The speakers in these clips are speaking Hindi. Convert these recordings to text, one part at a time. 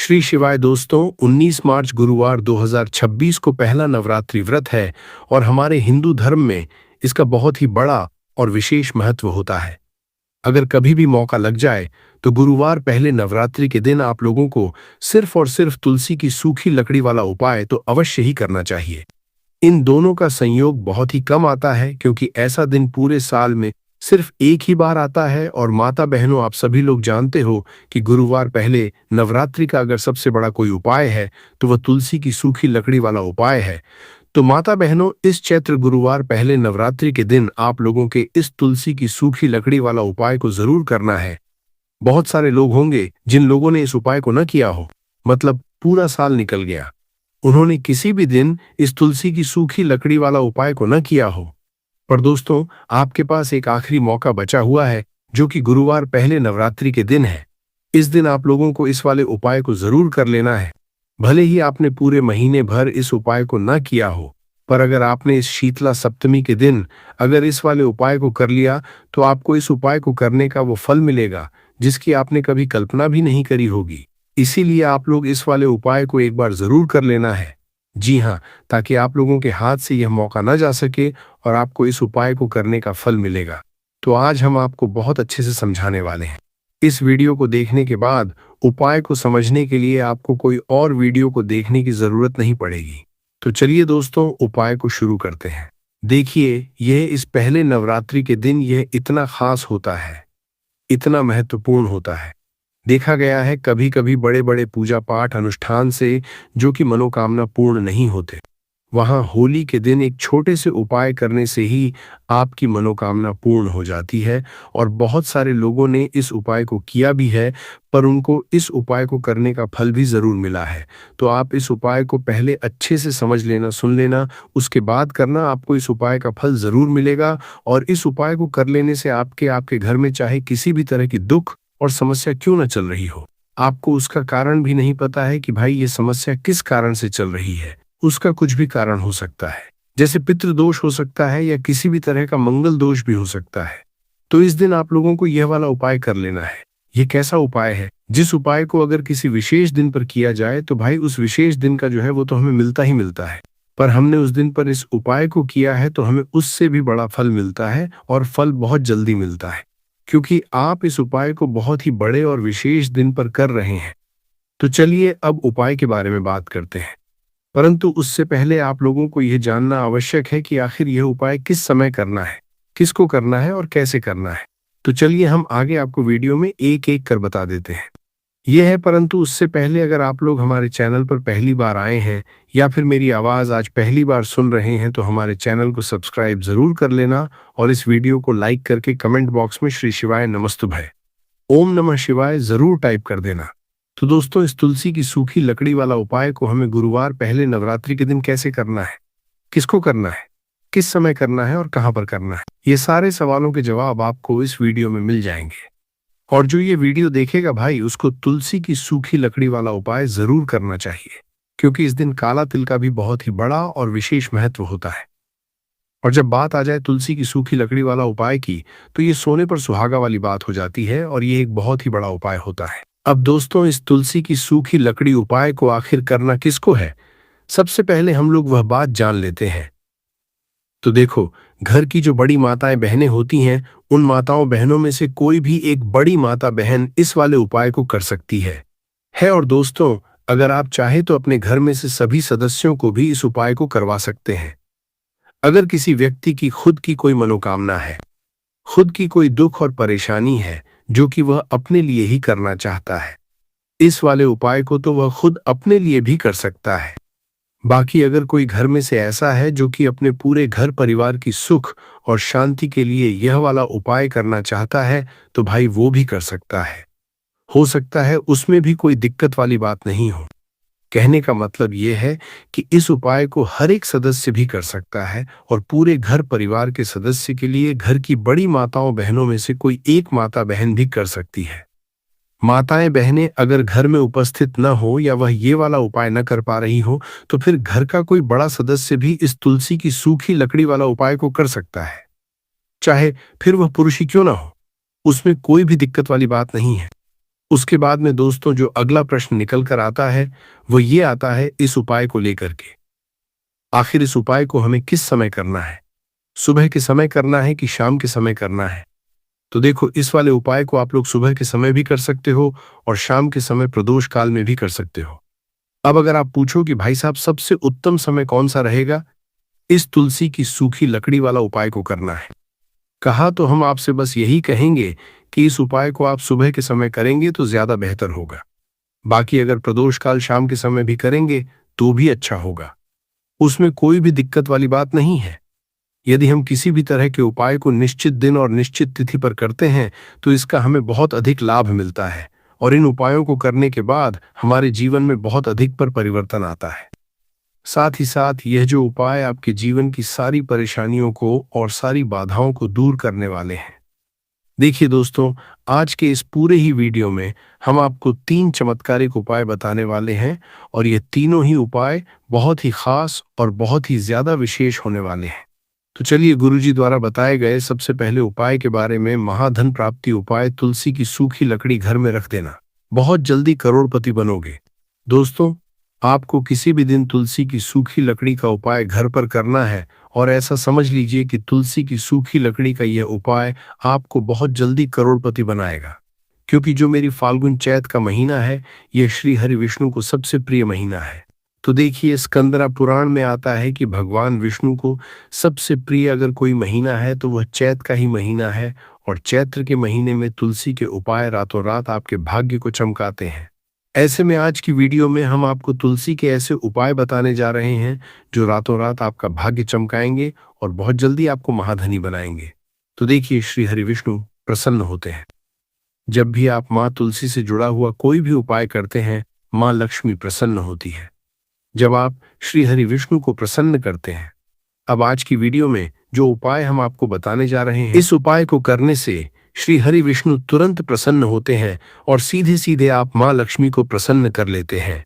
श्री शिवाय दोस्तों, 19 मार्च गुरुवार 2026 को पहला नवरात्रि व्रत है और हमारे हिंदू धर्म में इसका बहुत ही बड़ा और विशेष महत्व होता है। अगर कभी भी मौका लग जाए तो गुरुवार पहले नवरात्रि के दिन आप लोगों को सिर्फ और सिर्फ तुलसी की सूखी लकड़ी वाला उपाय तो अवश्य ही करना चाहिए। इन दोनों का संयोग बहुत ही कम आता है क्योंकि ऐसा दिन पूरे साल में सिर्फ एक ही बार आता है। और माता बहनों, आप सभी लोग जानते हो कि गुरुवार पहले नवरात्रि का अगर सबसे बड़ा कोई उपाय है तो वह तुलसी की सूखी लकड़ी वाला उपाय है। तो माता बहनों, इस चैत्र गुरुवार पहले नवरात्रि के दिन आप लोगों के इस तुलसी की सूखी लकड़ी वाला उपाय को जरूर करना है। बहुत सारे लोग होंगे जिन लोगों ने इस उपाय को न किया हो, मतलब पूरा साल निकल गया, उन्होंने किसी भी दिन इस तुलसी की सूखी लकड़ी वाला उपाय को न किया हो। पर दोस्तों, आपके पास एक आखिरी मौका बचा हुआ है जो कि गुरुवार पहले नवरात्रि के दिन है। इस दिन आप लोगों को इस वाले उपाय को जरूर कर लेना है। भले ही आपने पूरे महीने भर इस उपाय को न किया हो, पर अगर आपने इस शीतला सप्तमी के दिन अगर इस वाले उपाय को कर लिया तो आपको इस उपाय को करने का वो फल मिलेगा जिसकी आपने कभी कल्पना भी नहीं करी होगी। इसीलिए आप लोग इस वाले उपाय को एक बार जरूर कर लेना है। जी हाँ, ताकि आप लोगों के हाथ से यह मौका न जा सके और आपको इस उपाय को करने का फल मिलेगा। तो आज हम आपको बहुत अच्छे से समझाने वाले हैं। इस वीडियो को देखने के बाद उपाय को समझने के लिए आपको कोई और वीडियो को देखने की जरूरत नहीं पड़ेगी। तो चलिए दोस्तों, उपाय को शुरू करते हैं। देखिए, यह इस पहले नवरात्रि के दिन यह इतना खास होता है, इतना महत्वपूर्ण होता है। देखा गया है कभी कभी बड़े बड़े पूजा पाठ अनुष्ठान से जो कि मनोकामना पूर्ण नहीं होते, वहां होली के दिन एक छोटे से उपाय करने से ही आपकी मनोकामना पूर्ण हो जाती है। और बहुत सारे लोगों ने इस उपाय को किया भी है, पर उनको इस उपाय को करने का फल भी जरूर मिला है। तो आप इस उपाय को पहले अच्छे से समझ लेना, सुन लेना, उसके बाद करना, आपको इस उपाय का फल जरूर मिलेगा। और इस उपाय को कर लेने से आपके घर में चाहे किसी भी तरह की दुख और समस्या क्यों न चल रही हो, आपको उसका कारण भी नहीं पता है कि भाई ये समस्या किस कारण से चल रही है, उसका कुछ भी कारण हो सकता है, जैसे पितृदोष हो सकता है या किसी भी तरह का मंगल दोष भी हो सकता है। तो इस दिन आप लोगों को यह वाला उपाय कर लेना है। यह कैसा उपाय है, जिस उपाय को अगर किसी विशेष दिन पर किया जाए तो भाई उस विशेष दिन का जो है वो तो हमें मिलता ही मिलता है, पर हमने उस दिन पर इस उपाय को किया है तो हमें उससे भी बड़ा फल मिलता है और फल बहुत जल्दी मिलता है, क्योंकि आप इस उपाय को बहुत ही बड़े और विशेष दिन पर कर रहे हैं। तो चलिए अब उपाय के बारे में बात करते हैं, परंतु उससे पहले आप लोगों को यह जानना आवश्यक है कि आखिर यह उपाय किस समय करना है, किसको करना है और कैसे करना है। तो चलिए हम आगे आपको वीडियो में एक एक कर बता देते हैं। यह है, परंतु उससे पहले अगर आप लोग हमारे चैनल पर पहली बार आए हैं या फिर मेरी आवाज़ आज पहली बार सुन रहे हैं तो हमारे चैनल को सब्सक्राइब जरूर कर लेना और इस वीडियो को लाइक करके कमेंट बॉक्स में श्री शिवाय नमस्तुभय, ओम नमः शिवाय जरूर टाइप कर देना। तो दोस्तों, इस तुलसी की सूखी लकड़ी वाला उपाय को हमें गुरुवार पहले नवरात्रि के दिन कैसे करना है, किसको करना है, किस समय करना है और कहाँ पर करना है, ये सारे सवालों के जवाब आपको इस वीडियो में मिल जाएंगे। और जो ये वीडियो देखेगा भाई, उसको तुलसी की सूखी लकड़ी वाला उपाय जरूर करना चाहिए, क्योंकि इस दिन काला तिल का भी बहुत ही बड़ा और विशेष महत्व होता है। और जब बात आ जाए तुलसी की सूखी लकड़ी वाला उपाय की, तो ये सोने पर सुहागा वाली बात हो जाती है और ये एक बहुत ही बड़ा उपाय होता है। अब दोस्तों, इस तुलसी की सूखी लकड़ी उपाय को आखिर करना किसको है, सबसे पहले हम लोग वह बात जान लेते हैं। तो देखो, घर की जो बड़ी माताएं बहनें होती हैं, उन माताओं बहनों में से कोई भी एक बड़ी माता बहन इस वाले उपाय को कर सकती है। और दोस्तों, अगर आप चाहे तो अपने घर में से सभी सदस्यों को भी इस उपाय को करवा सकते हैं। अगर किसी व्यक्ति की खुद की कोई मनोकामना है, खुद की कोई दुख और परेशानी है जो कि वह अपने लिए ही करना चाहता है, इस वाले उपाय को तो वह खुद अपने लिए भी कर सकता है। बाकी अगर कोई घर में से ऐसा है जो कि अपने पूरे घर परिवार की सुख और शांति के लिए यह वाला उपाय करना चाहता है तो भाई वो भी कर सकता है। हो सकता है उसमें भी कोई दिक्कत वाली बात नहीं हो। कहने का मतलब यह है कि इस उपाय को हर एक सदस्य भी कर सकता है और पूरे घर परिवार के सदस्य के लिए घर की बड़ी माताओं बहनों में से कोई एक माता बहन भी कर सकती है। माताएं बहनें अगर घर में उपस्थित न हो या वह ये वाला उपाय न कर पा रही हो तो फिर घर का कोई बड़ा सदस्य भी इस तुलसी की सूखी लकड़ी वाला उपाय को कर सकता है, चाहे फिर वह पुरुष ही क्यों ना हो, उसमें कोई भी दिक्कत वाली बात नहीं है। उसके बाद में दोस्तों जो अगला प्रश्न निकल कर आता है वो ये आता है इस उपाय को लेकर के, आखिर इस उपाय को हमें किस समय करना है, सुबह के समय करना है कि शाम के समय करना है। तो देखो, इस वाले उपाय को आप लोग सुबह के समय भी कर सकते हो और शाम के समय प्रदोष काल में भी कर सकते हो। अब अगर आप पूछो कि भाई साहब सबसे उत्तम समय कौन सा रहेगा इस तुलसी की सूखी लकड़ी वाला उपाय को करना है, कहा तो हम आपसे बस यही कहेंगे कि इस उपाय को आप सुबह के समय करेंगे तो ज्यादा बेहतर होगा। बाकी अगर प्रदोष काल शाम के समय भी करेंगे तो भी अच्छा होगा, उसमें कोई भी दिक्कत वाली बात नहीं है। यदि हम किसी भी तरह के उपाय को निश्चित दिन और निश्चित तिथि पर करते हैं तो इसका हमें बहुत अधिक लाभ मिलता है और इन उपायों को करने के बाद हमारे जीवन में बहुत अधिक पर परिवर्तन आता है। साथ ही साथ यह जो उपाय आपके जीवन की सारी परेशानियों को और सारी बाधाओं को दूर करने वाले हैं। देखिए दोस्तों, आज के इस पूरे ही वीडियो में हम आपको 3 चमत्कारिक उपाय बताने वाले हैं और ये तीनों ही उपाय बहुत ही खास और बहुत ही ज्यादा विशेष होने वाले हैं। तो चलिए गुरुजी द्वारा बताए गए सबसे पहले उपाय के बारे में, महाधन प्राप्ति उपाय, तुलसी की सूखी लकड़ी घर में रख देना, बहुत जल्दी करोड़पति बनोगे। दोस्तों, आपको किसी भी दिन तुलसी की सूखी लकड़ी का उपाय घर पर करना है और ऐसा समझ लीजिए कि तुलसी की सूखी लकड़ी का यह उपाय आपको बहुत जल्दी करोड़पति बनाएगा। क्योंकि जो मेरी फाल्गुन चैत का महीना है यह श्री हरि विष्णु को सबसे प्रिय महीना है। तो देखिए, स्कंदरा पुराण में आता है कि भगवान विष्णु को सबसे प्रिय अगर कोई महीना है तो वह चैत का ही महीना है और चैत्र के महीने में तुलसी के उपाय रातों रात आपके भाग्य को चमकाते हैं। ऐसे में आज की वीडियो में हम आपको तुलसी के ऐसे उपाय बताने जा रहे हैं जो रातों रात आपका भाग्य चमकाएंगे और बहुत जल्दी आपको महाधनी बनाएंगे। तो देखिए, श्री हरि विष्णु प्रसन्न होते हैं। जब भी आप माँ तुलसी से जुड़ा हुआ कोई भी उपाय करते हैं, माँ लक्ष्मी प्रसन्न होती है। जब आप श्री हरि विष्णु को प्रसन्न करते हैं, अब आज की वीडियो में जो उपाय हम आपको बताने जा रहे हैं, इस उपाय को करने से श्री हरि विष्णु तुरंत प्रसन्न होते हैं और सीधे सीधे आप माँ लक्ष्मी को प्रसन्न कर लेते हैं।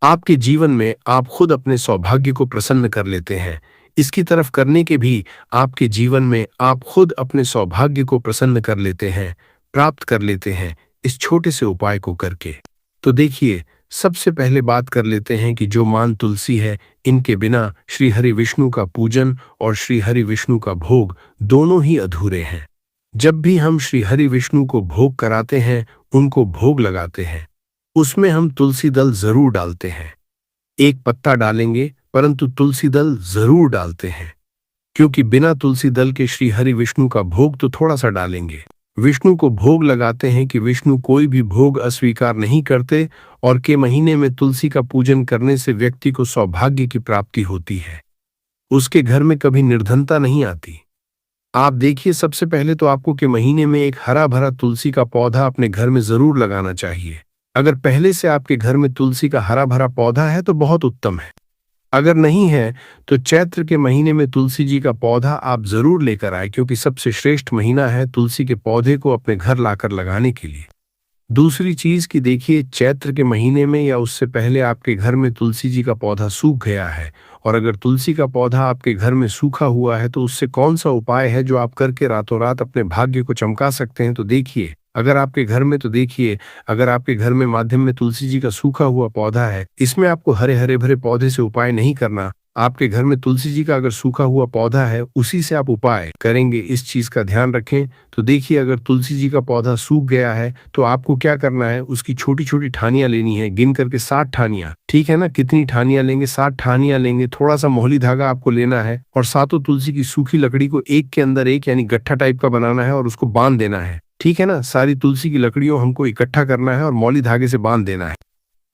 आपके जीवन में आप खुद अपने सौभाग्य को प्रसन्न कर लेते हैं। इसकी तरफ करने के भी आपके जीवन में आप खुद अपने सौभाग्य को प्रसन्न कर लेते हैं, प्राप्त कर लेते हैं इस छोटे से उपाय को करके। तो देखिए, सबसे पहले बात कर लेते हैं कि जो मान तुलसी है, इनके बिना श्री हरि विष्णु का पूजन और श्री हरि विष्णु का भोग दोनों ही अधूरे हैं। जब भी हम श्री हरि विष्णु को भोग कराते हैं, उनको भोग लगाते हैं, उसमें हम तुलसी दल जरूर डालते हैं। एक पत्ता डालेंगे परंतु तुलसी दल जरूर डालते हैं, क्योंकि बिना तुलसी दल के श्री हरि विष्णु का भोग तो थोड़ा सा डालेंगे। विष्णु को भोग लगाते हैं कि विष्णु कोई भी भोग अस्वीकार नहीं करते और के महीने में तुलसी का पूजन करने से व्यक्ति को सौभाग्य की प्राप्ति होती है, उसके घर में कभी निर्धनता नहीं आती। आप देखिए, सबसे पहले तो आपको के महीने में एक हरा भरा तुलसी का पौधा अपने घर में जरूर लगाना चाहिए। अगर पहले से आपके घर में तुलसी का हरा भरा पौधा है तो बहुत उत्तम है। अगर नहीं है तो चैत्र के महीने में तुलसी जी का पौधा आप जरूर लेकर आए, क्योंकि सबसे श्रेष्ठ महीना है तुलसी के पौधे को अपने घर लाकर लगाने के लिए। दूसरी चीज कि देखिए, चैत्र के महीने में या उससे पहले आपके घर में तुलसी जी का पौधा सूख गया है और अगर तुलसी का पौधा आपके घर में सूखा हुआ है तो उससे कौन सा उपाय है जो आप करके रातों रात अपने भाग्य को चमका सकते हैं। तो देखिए, अगर आपके घर में माध्यम में तुलसी जी का सूखा हुआ पौधा है, इसमें आपको हरे हरे भरे पौधे से उपाय नहीं करना। आपके घर में तुलसी जी का अगर सूखा हुआ पौधा है, उसी से आप उपाय करेंगे, इस चीज का ध्यान रखें। तो देखिए, अगर तुलसी जी का पौधा सूख गया है तो आपको क्या करना है, उसकी छोटी छोटी ठानियां लेनी है, गिन करके 60 ठानियां। ठीक है ना, कितनी ठानियां लेंगे? 60 ठानियां लेंगे। थोड़ा सा मोहली धागा आपको लेना है और सातों तुलसी की सूखी लकड़ी को एक के अंदर एक यानी गट्ठा टाइप का बनाना है और उसको बांध देना है। ठीक है ना, सारी तुलसी की लकड़ियों हमको इकट्ठा करना है और मौली धागे से बांध देना है।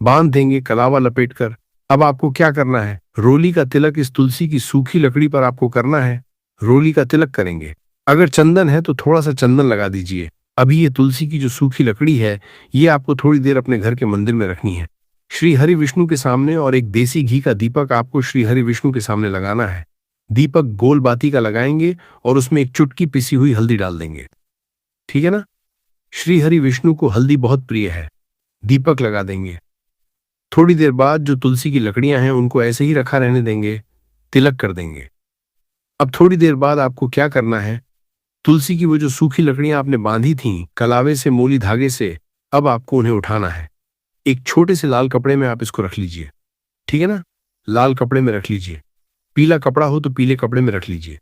बांध देंगे कलावा लपेट कर। अब आपको क्या करना है, रोली का तिलक इस तुलसी की सूखी लकड़ी पर आपको करना है। रोली का तिलक करेंगे। अगर चंदन है तो थोड़ा सा चंदन लगा दीजिए। अभी ये तुलसी की जो सूखी लकड़ी है, ये आपको थोड़ी देर अपने घर के मंदिर में रखनी है, श्री हरि विष्णु के सामने। और एक देसी घी का दीपक आपको श्री हरि विष्णु के सामने लगाना है। दीपक गोल बाती का लगाएंगे और उसमें एक चुटकी पिसी हुई हल्दी डाल देंगे। ठीक है ना, श्री हरि विष्णु को हल्दी बहुत प्रिय है। दीपक लगा देंगे। थोड़ी देर बाद जो तुलसी की लकड़ियां हैं उनको ऐसे ही रखा रहने देंगे, तिलक कर देंगे। अब थोड़ी देर बाद आपको क्या करना है, तुलसी की वो जो सूखी लकड़ियां आपने बांधी थी कलावे से, मोली धागे से, अब आपको उन्हें उठाना है। एक छोटे से लाल कपड़े में आप इसको रख लीजिए, ठीक है ना? लाल कपड़े में रख लीजिए। पीला कपड़ा हो तो पीले कपड़े में रख लीजिए।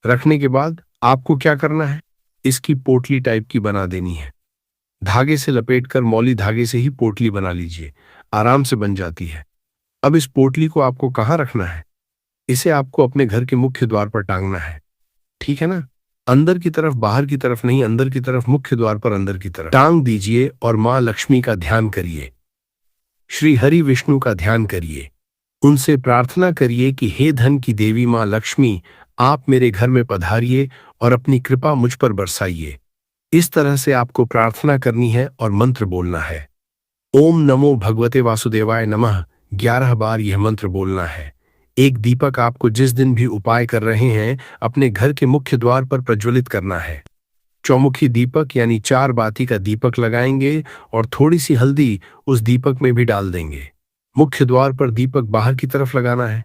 रखने के बाद आपको क्या करना है? इसकी पोटली टाइप की बना देनी है। धागे से लपेटकर मौली धागे से ही पोटली बना लीजिए, आराम से बन जाती है। अब इस पोटली को आपको कहाँ रखना है? इसे आपको अपने घर के मुख्य द्वार पर टांगना है, ठीक है ना? अंदर की तरफ, बाहर की तरफ नहीं, अंदर की तरफ, मुख्य द्वार पर अंदर की तरफ टांग दीजिए और माँ लक्ष्मी का ध्यान करिए। श्री हरि विष्णु का ध्यान करिए। उनसे प्रार्थना करिए कि हे धन की देवी माँ लक्ष्मी, आप मेरे घर में पधारिए और अपनी कृपा मुझ पर बरसाइए। इस तरह से आपको प्रार्थना करनी है और मंत्र बोलना है। ओम नमो भगवते वासुदेवाय नमः 11 बार यह मंत्र बोलना है। एक दीपक आपको जिस दिन भी उपाय कर रहे हैं अपने घर के मुख्य द्वार पर प्रज्वलित करना है। चौमुखी दीपक यानी 4 बाती का दीपक लगाएंगे और थोड़ी सी हल्दी उस दीपक में भी डाल देंगे। मुख्य द्वार पर दीपक बाहर की तरफ लगाना है,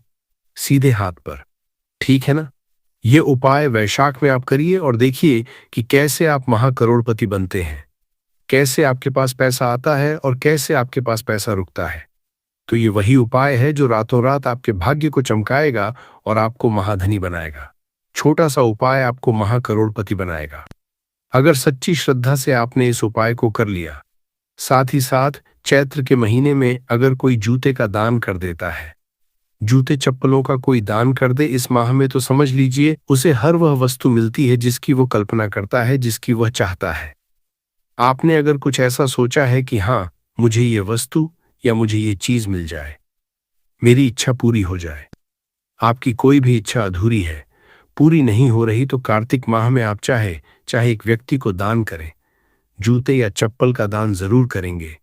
सीधे हाथ पर, ठीक है ना? ये उपाय वैशाख में आप करिए और देखिए कि कैसे आप महाकरोड़पति बनते हैं, कैसे आपके पास पैसा आता है और कैसे आपके पास पैसा रुकता है। तो ये वही उपाय है जो रातों रात आपके भाग्य को चमकाएगा और आपको महाधनी बनाएगा। छोटा सा उपाय आपको महाकरोड़पति बनाएगा। अगर सच्ची श्रद्धा से आपने इस उपाय को कर लिया, साथ ही साथ चैत्र के महीने में अगर कोई जूते का दान कर देता है, जूते चप्पलों का कोई दान कर दे इस माह में, तो समझ लीजिए उसे हर वह वस्तु मिलती है जिसकी वो कल्पना करता है, जिसकी वह चाहता है। आपने अगर कुछ ऐसा सोचा है कि हाँ, मुझे ये वस्तु या मुझे ये चीज मिल जाए, मेरी इच्छा पूरी हो जाए, आपकी कोई भी इच्छा अधूरी है, पूरी नहीं हो रही, तो कार्तिक माह में आप चाहे एक व्यक्ति को दान करें, जूते या चप्पल का दान जरूर करेंगे,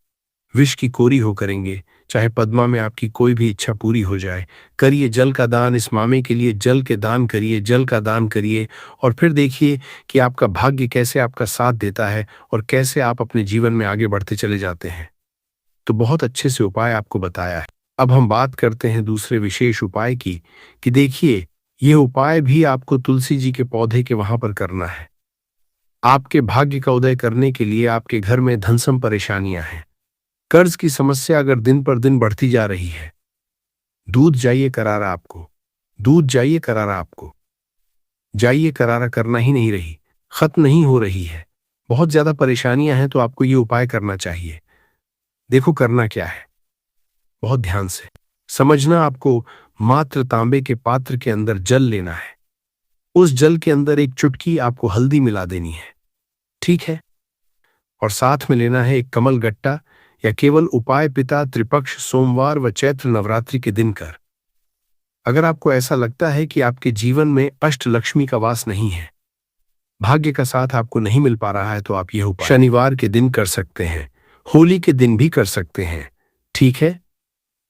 विष की कोरी हो करेंगे, चाहे पद्मा में आपकी कोई भी इच्छा पूरी हो जाए। करिए जल का दान, इस मामे के लिए जल के दान करिए, जल का दान करिए और फिर देखिए कि आपका भाग्य कैसे आपका साथ देता है और कैसे आप अपने जीवन में आगे बढ़ते चले जाते हैं। तो बहुत अच्छे से उपाय आपको बताया है। अब हम बात करते हैं दूसरे विशेष उपाय की, कि देखिए ये उपाय भी आपको तुलसी जी के पौधे के वहां पर करना है। आपके भाग्य का उदय करने के लिए आपके घर में धनसम परेशानियां हैं, कर्ज की समस्या अगर दिन पर दिन बढ़ती जा रही है, दूध जाइए करारा आपको, दूध जाइए करारा आपको, जाइए करारा करना ही नहीं रही, खत्म नहीं हो रही है, बहुत ज्यादा परेशानियां हैं, तो आपको ये उपाय करना चाहिए। देखो करना क्या है, बहुत ध्यान से समझना। आपको मात्र तांबे के पात्र के अंदर जल लेना है, उस जल के अंदर एक चुटकी आपको हल्दी मिला देनी है, ठीक है? और साथ में लेना है एक कमल गट्टा, या केवल उपाय पिता त्रिपक्ष सोमवार व चैत्र नवरात्रि के दिन कर। अगर आपको ऐसा लगता है कि आपके जीवन में अष्ट लक्ष्मी का वास नहीं है, भाग्य का साथ आपको नहीं मिल पा रहा है, तो आप यह उपाय शनिवार के दिन कर सकते हैं, होली के दिन भी कर सकते हैं, ठीक है?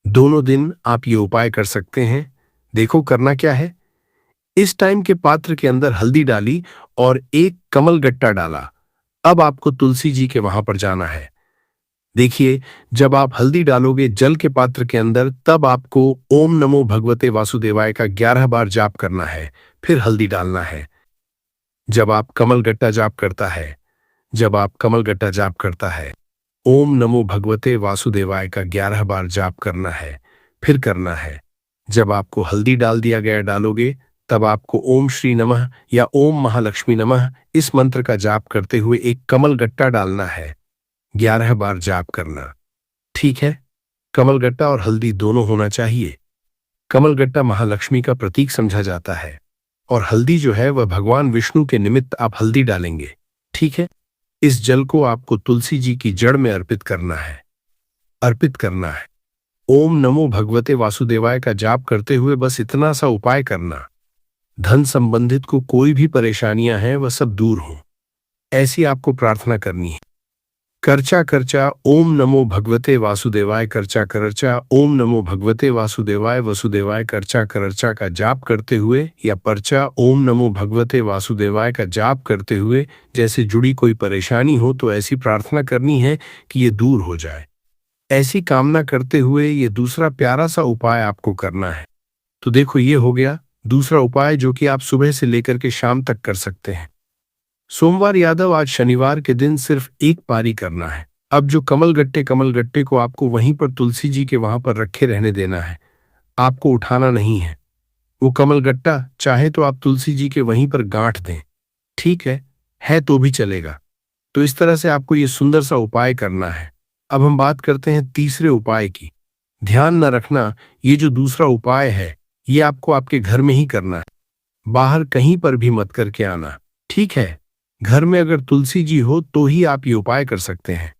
दोनों दिन आप ये उपाय कर सकते हैं। देखो करना क्या है, इस टाइम के पात्र के अंदर हल्दी डाली और एक कमल गट्टा डाला। अब आपको तुलसी जी के वहां पर जाना है। देखिए जब आप हल्दी डालोगे जल के पात्र के अंदर, तब आपको ओम नमो भगवते वासुदेवाय का 11 बार जाप करना है, फिर हल्दी डालना है। जब आप कमल गट्टा जाप करता है, ओम नमो भगवते वासुदेवाय का 11 बार जाप करना है, फिर करना है। जब आपको हल्दी डाल दिया गया डालोगे, तब आपको ओम श्री नमः या ओम महालक्ष्मी नमः इस मंत्र का जाप करते हुए एक कमल गट्टा डालना है, 11 बार जाप करना, ठीक है? कमलगट्टा और हल्दी दोनों होना चाहिए। कमलगट्टा महालक्ष्मी का प्रतीक समझा जाता है और हल्दी जो है वह भगवान विष्णु के निमित्त आप हल्दी डालेंगे, ठीक है? इस जल को आपको तुलसी जी की जड़ में अर्पित करना है। ओम नमो भगवते वासुदेवाय का जाप करते हुए बस इतना सा उपाय करना, धन संबंधित को कोई भी परेशानियां हैं वह सब दूर हों, ऐसी आपको प्रार्थना करनी है। करचा करचा ओम नमो भगवते वासुदेवाय, करचा करचा ओम नमो भगवते वासुदेवाय वसुदेवाय करचा करचा का जाप करते हुए या परचा ओम नमो भगवते वासुदेवाय का जाप करते हुए जैसे जुड़ी कोई परेशानी हो तो ऐसी प्रार्थना करनी है कि ये दूर हो जाए। ऐसी कामना करते हुए ये दूसरा प्यारा सा उपाय आपको करना है। तो देखो ये हो गया दूसरा उपाय जो कि आप सुबह से लेकर के शाम तक कर सकते हैं। सोमवार यादव आज शनिवार के दिन सिर्फ एक पारी करना है, अब जो कमल गट्टे को आपको वहीं पर तुलसी जी के वहां पर रखे रहने देना है, आपको उठाना नहीं है। वो कमल गट्टा चाहे तो आप तुलसी जी के वहीं पर गांठ दें, ठीक है तो भी चलेगा। तो इस तरह से आपको ये सुंदर सा उपाय करना है। अब हम बात करते हैं तीसरे उपाय की। ध्यान न रखना, ये जो दूसरा उपाय है ये आपको आपके घर में ही करना है, बाहर कहीं पर भी मत करके आना, ठीक है। घर में अगर तुलसी जी हो तो ही आप ये उपाय कर सकते हैं।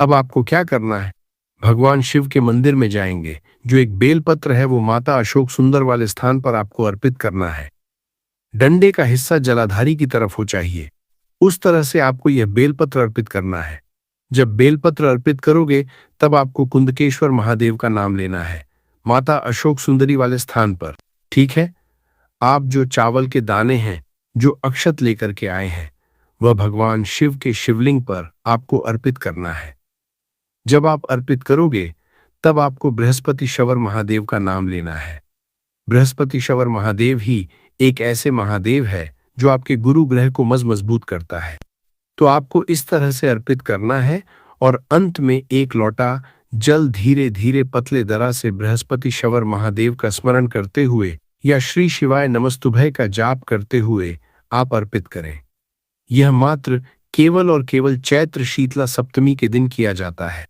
अब आपको क्या करना है, भगवान शिव के मंदिर में जाएंगे, जो एक बेलपत्र है वो माता अशोक सुंदर वाले स्थान पर आपको अर्पित करना है। डंडे का हिस्सा जलाधारी की तरफ हो चाहिए, उस तरह से आपको यह बेलपत्र अर्पित करना है। जब बेलपत्र अर्पित करोगे तब आपको कुंदकेश्वर महादेव का नाम लेना है, माता अशोक सुंदरी वाले स्थान पर, ठीक है। आप जो चावल के दाने हैं, जो अक्षत लेकर के आए हैं, वह भगवान शिव के शिवलिंग पर आपको अर्पित करना है। जब आप अर्पित करोगे तब आपको बृहस्पति शवर महादेव का नाम लेना है। बृहस्पति शवर महादेव ही एक ऐसे महादेव है जो आपके गुरु ग्रह को मजबूत करता है। तो आपको इस तरह से अर्पित करना है और अंत में एक लोटा जल धीरे धीरे पतले दरा से बृहस्पति शवर महादेव का स्मरण करते हुए या श्री शिवाय नमस्तुभय का जाप करते हुए आप अर्पित करें। यह मात्र केवल और केवल चैत्र शीतला सप्तमी के दिन किया जाता है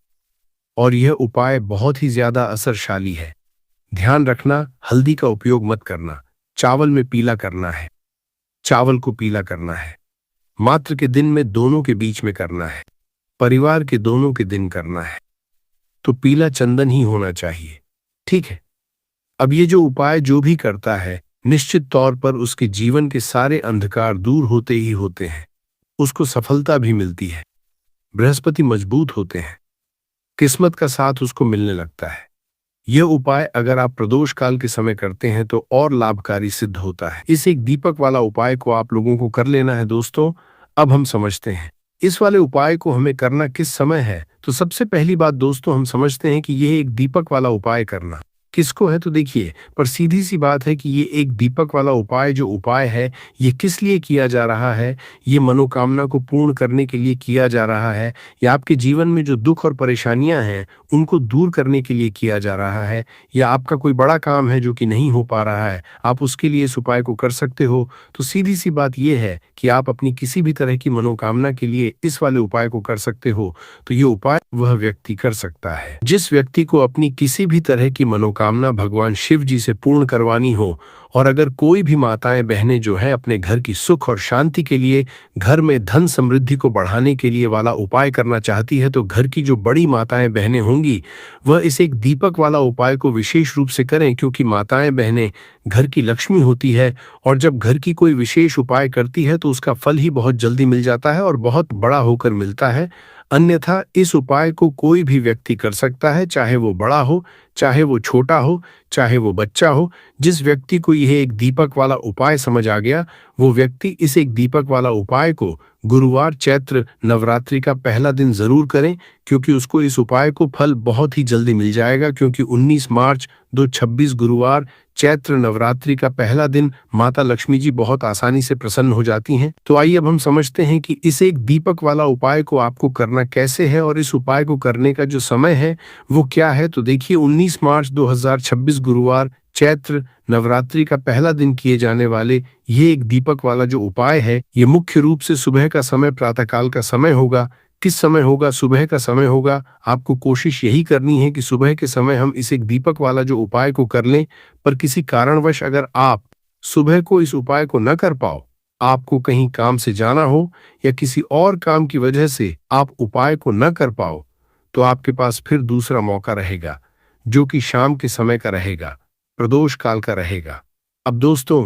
और यह उपाय बहुत ही ज्यादा असरशाली है। ध्यान रखना, हल्दी का उपयोग मत करना, चावल में पीला करना है, चावल को पीला करना है। मात्र के दिन में दोनों के बीच में करना है, परिवार के दोनों के दिन करना है, तो पीला चंदन ही होना चाहिए, ठीक है। अब ये जो उपाय जो भी करता है, निश्चित तौर पर उसके जीवन के सारे अंधकार दूर होते ही होते हैं, उसको सफलता भी मिलती है, बृहस्पति मजबूत होते हैं, किस्मत का साथ उसको मिलने लगता है। यह उपाय अगर आप प्रदोष काल के समय करते हैं तो और लाभकारी सिद्ध होता है। इस एक दीपक वाला उपाय को आप लोगों को कर लेना है दोस्तों। अब हम समझते हैं इस वाले उपाय को हमें करना किस समय है। तो सबसे पहली बात दोस्तों, हम समझते हैं कि यह एक दीपक वाला उपाय करना किसको है। तो देखिए, पर सीधी सी बात है कि ये एक दीपक वाला उपाय जो उपाय है ये किस लिए किया जा रहा है। ये मनोकामना को पूर्ण करने के लिए किया जा रहा है, या आपके जीवन में जो दुख और परेशानियां हैं उनको दूर करने के लिए किया जा रहा है, या आपका कोई बड़ा काम है जो कि नहीं हो पा रहा है, आप उसके लिए इस उपाय को कर सकते हो। तो सीधी सी बात यह है कि आप अपनी किसी भी तरह की मनोकामना के लिए इस वाले उपाय को कर सकते हो। तो ये उपाय वह व्यक्ति कर सकता है जिस व्यक्ति को अपनी किसी भी तरह की मनोकामना भगवान शिव जी से पूर्ण करवानी हो। और अगर कोई भी माताएं बहनें जो है अपने घर की सुख और शांति के लिए, घर में धन समृद्धि को बढ़ाने के लिए वाला उपाय करना चाहती है, तो घर की जो बड़ी माताएं बहनें होंगी वह इस एक दीपक वाला उपाय को विशेष रूप से करें, क्योंकि माताएं बहनें घर की लक्ष्मी होती है और जब घर की कोई विशेष उपाय करती है तो उसका फल ही बहुत जल्दी मिल जाता है और बहुत बड़ा होकर मिलता है। अन्यथा इस उपाय को कोई भी व्यक्ति कर सकता है, चाहे वो बड़ा हो, चाहे वो छोटा हो, चाहे वो बच्चा हो। जिस व्यक्ति को यह एक दीपक वाला उपाय समझ आ गया, वो व्यक्ति इस एक दीपक वाला उपाय को गुरुवार चैत्र नवरात्रि का पहला दिन जरूर करें, क्योंकि उसको इस उपाय को फल बहुत ही जल्दी मिल जाएगा। क्योंकि 19 मार्च 2026 गुरुवार चैत्र नवरात्रि का पहला दिन माता लक्ष्मी जी बहुत आसानी से प्रसन्न हो जाती हैं। तो आइए अब हम समझते हैं कि इस एक दीपक वाला उपाय को आपको करना कैसे है और इस उपाय को करने का जो समय है वो क्या है। तो देखिए, 19 मार्च 2026 गुरुवार चैत्र नवरात्रि का पहला दिन किए जाने वाले ये एक दीपक वाला जो उपाय है, ये मुख्य रूप से सुबह का समय, प्रातःकाल का समय होगा। किस समय होगा? सुबह का समय होगा। आपको कोशिश यही करनी है कि सुबह के समय हम इस एक दीपक वाला जो उपाय को कर लें। पर किसी कारणवश अगर आप सुबह को इस उपाय को न कर पाओ, आपको कहीं काम से जाना हो या किसी और काम की वजह से आप उपाय को न कर पाओ, तो आपके पास फिर दूसरा मौका रहेगा, जो कि शाम के समय का रहेगा, प्रदोष काल का रहेगा। अब दोस्तों,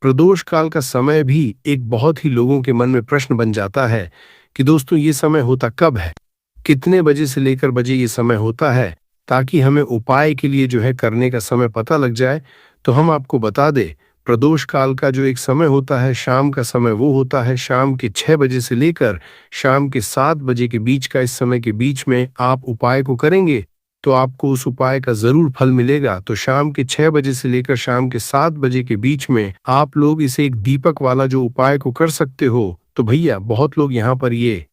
प्रदोष काल का समय भी एक बहुत ही लोगों के मन में प्रश्न बन जाता है कि दोस्तों ये समय होता कब है, कितने बजे से लेकर बजे ये समय होता है, ताकि हमें उपाय के लिए जो है करने का समय पता लग जाए। तो हम आपको बता दें, प्रदोष काल का जो एक समय होता है, शाम का समय, वो होता है शाम के 6 बजे से लेकर शाम के 7 बजे के बीच का। इस समय के बीच में आप उपाय को करेंगे तो आपको उस उपाय का जरूर फल मिलेगा। तो शाम के 6 बजे से लेकर शाम के 7 बजे के बीच में आप लोग इसे एक दीपक वाला जो उपाय को कर सकते हो। तो भैया, बहुत लोग यहाँ पर ये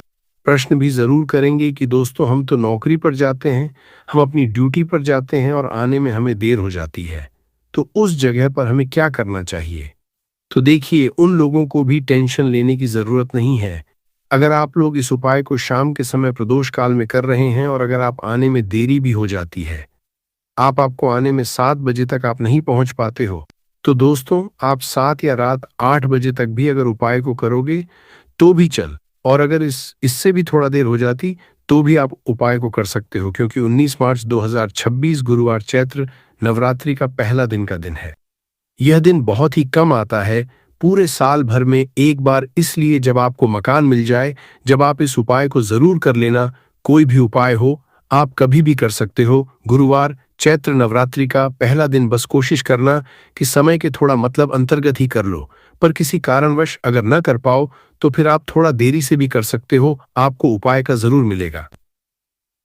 प्रश्न भी जरूर करेंगे कि दोस्तों हम तो नौकरी पर जाते हैं, हम अपनी ड्यूटी पर जाते हैं और आने में हमें देर हो जाती है, तो उस जगह पर हमें क्या करना चाहिए। तो देखिए, उन लोगों को भी टेंशन लेने की जरूरत नहीं है। अगर आप लोग इस उपाय को शाम के समय प्रदोष काल में कर रहे हैं और अगर आप आने में देरी भी हो जाती है, आपको आने में 7 बजे तक आप नहीं पहुंच पाते हो, तो दोस्तों आप 7 या रात 8 बजे तक भी अगर उपाय को करोगे तो भी चल, और अगर इससे भी थोड़ा देर हो जाती तो भी आप उपाय को कर सकते हो, क्योंकि 19 मार्च 2026 गुरुवार चैत्र नवरात्रि का पहला दिन का दिन है। यह दिन बहुत ही कम आता है, पूरे साल भर में एक बार, इसलिए जब आपको मकान मिल जाए, जब आप इस उपाय को जरूर कर लेना। कोई भी उपाय हो, आप कभी भी कर सकते हो। गुरुवार चैत्र नवरात्रि का पहला दिन बस कोशिश करना कि समय के थोड़ा मतलब अंतर्गत ही कर लो, पर किसी कारणवश अगर न कर पाओ तो फिर आप थोड़ा देरी से भी कर सकते हो, आपको उपाय का जरूर मिलेगा।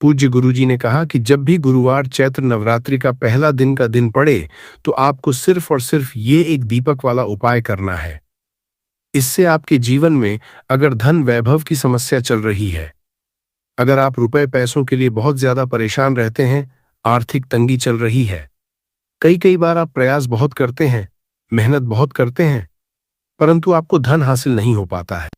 पूज्य गुरुजी ने कहा कि जब भी गुरुवार चैत्र नवरात्रि का पहला दिन का दिन पड़े तो आपको सिर्फ और सिर्फ ये एक दीपक वाला उपाय करना है। इससे आपके जीवन में अगर धन वैभव की समस्या चल रही है, अगर आप रुपए पैसों के लिए बहुत ज्यादा परेशान रहते हैं, आर्थिक तंगी चल रही है, कई कई बार आप प्रयास बहुत करते हैं, मेहनत बहुत करते हैं, परंतु आपको धन हासिल नहीं हो पाता है,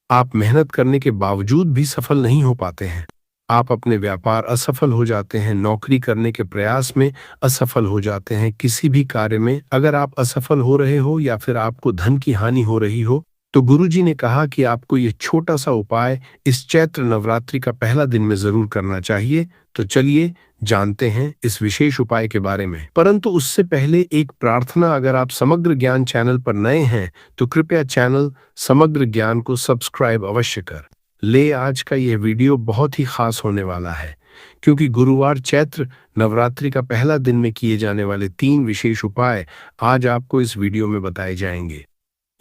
आप मेहनत करने के बावजूद भी सफल नहीं हो पाते हैं, आप अपने व्यापार असफल हो जाते हैं, नौकरी करने के प्रयास में असफल हो जाते हैं, किसी भी कार्य में अगर आप असफल हो रहे हो या फिर आपको धन की हानि हो रही हो, तो गुरुजी ने कहा कि आपको यह छोटा सा उपाय इस चैत्र नवरात्रि का पहला दिन में जरूर करना चाहिए। तो चलिए जानते हैं इस विशेष उपाय के बारे में, परंतु उससे पहले एक प्रार्थना, अगर आप समग्र ज्ञान चैनल पर नए हैं तो कृपया चैनल समग्र ज्ञान को सब्सक्राइब अवश्य कर ले। आज का यह वीडियो बहुत ही खास होने वाला है, क्योंकि गुरुवार चैत्र नवरात्रि का पहला दिन में किए जाने वाले 3 विशेष उपाय आज आपको इस वीडियो में बताए जाएंगे।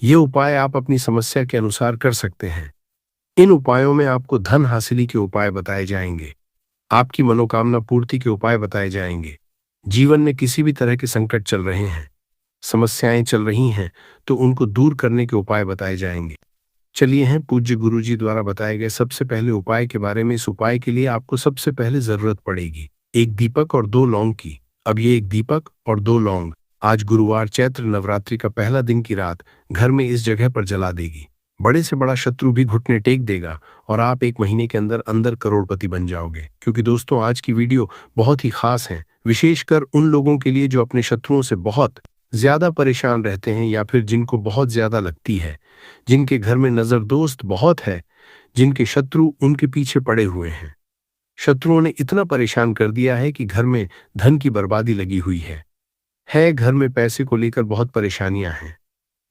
ये उपाय आप अपनी समस्या के अनुसार कर सकते हैं। इन उपायों में आपको धन हासिली के उपाय बताए जाएंगे, आपकी मनोकामना पूर्ति के उपाय बताए जाएंगे। जीवन में किसी भी तरह के संकट चल रहे हैं, समस्याएं चल रही हैं, तो उनको दूर करने के उपाय बताए जाएंगे। चलिए हैं पूज्य गुरुजी द्वारा बताए गए सबसे पहले उपाय के बारे में। इस उपाय के लिए आपको सबसे पहले जरूरत पड़ेगी एक दीपक और 2 लौंग की। अब ये एक दीपक और 2 लौंग आज गुरुवार चैत्र नवरात्रि का पहला दिन की रात घर में इस जगह पर जला देगी। बड़े से बड़ा शत्रु भी घुटने टेक देगा और आप 1 महीने के अंदर अंदर करोड़पति बन जाओगे। क्योंकि दोस्तों आज की वीडियो बहुत ही खास है, विशेषकर उन लोगों के लिए जो अपने शत्रुओं से बहुत ज्यादा परेशान रहते हैं या फिर जिनको बहुत ज्यादा लगती है, जिनके घर में नजर दोस्त बहुत है, जिनके शत्रु उनके पीछे पड़े हुए हैं। शत्रुओं ने इतना परेशान कर दिया है कि घर में धन की बर्बादी लगी हुई है, घर में पैसे को लेकर बहुत परेशानियां हैं,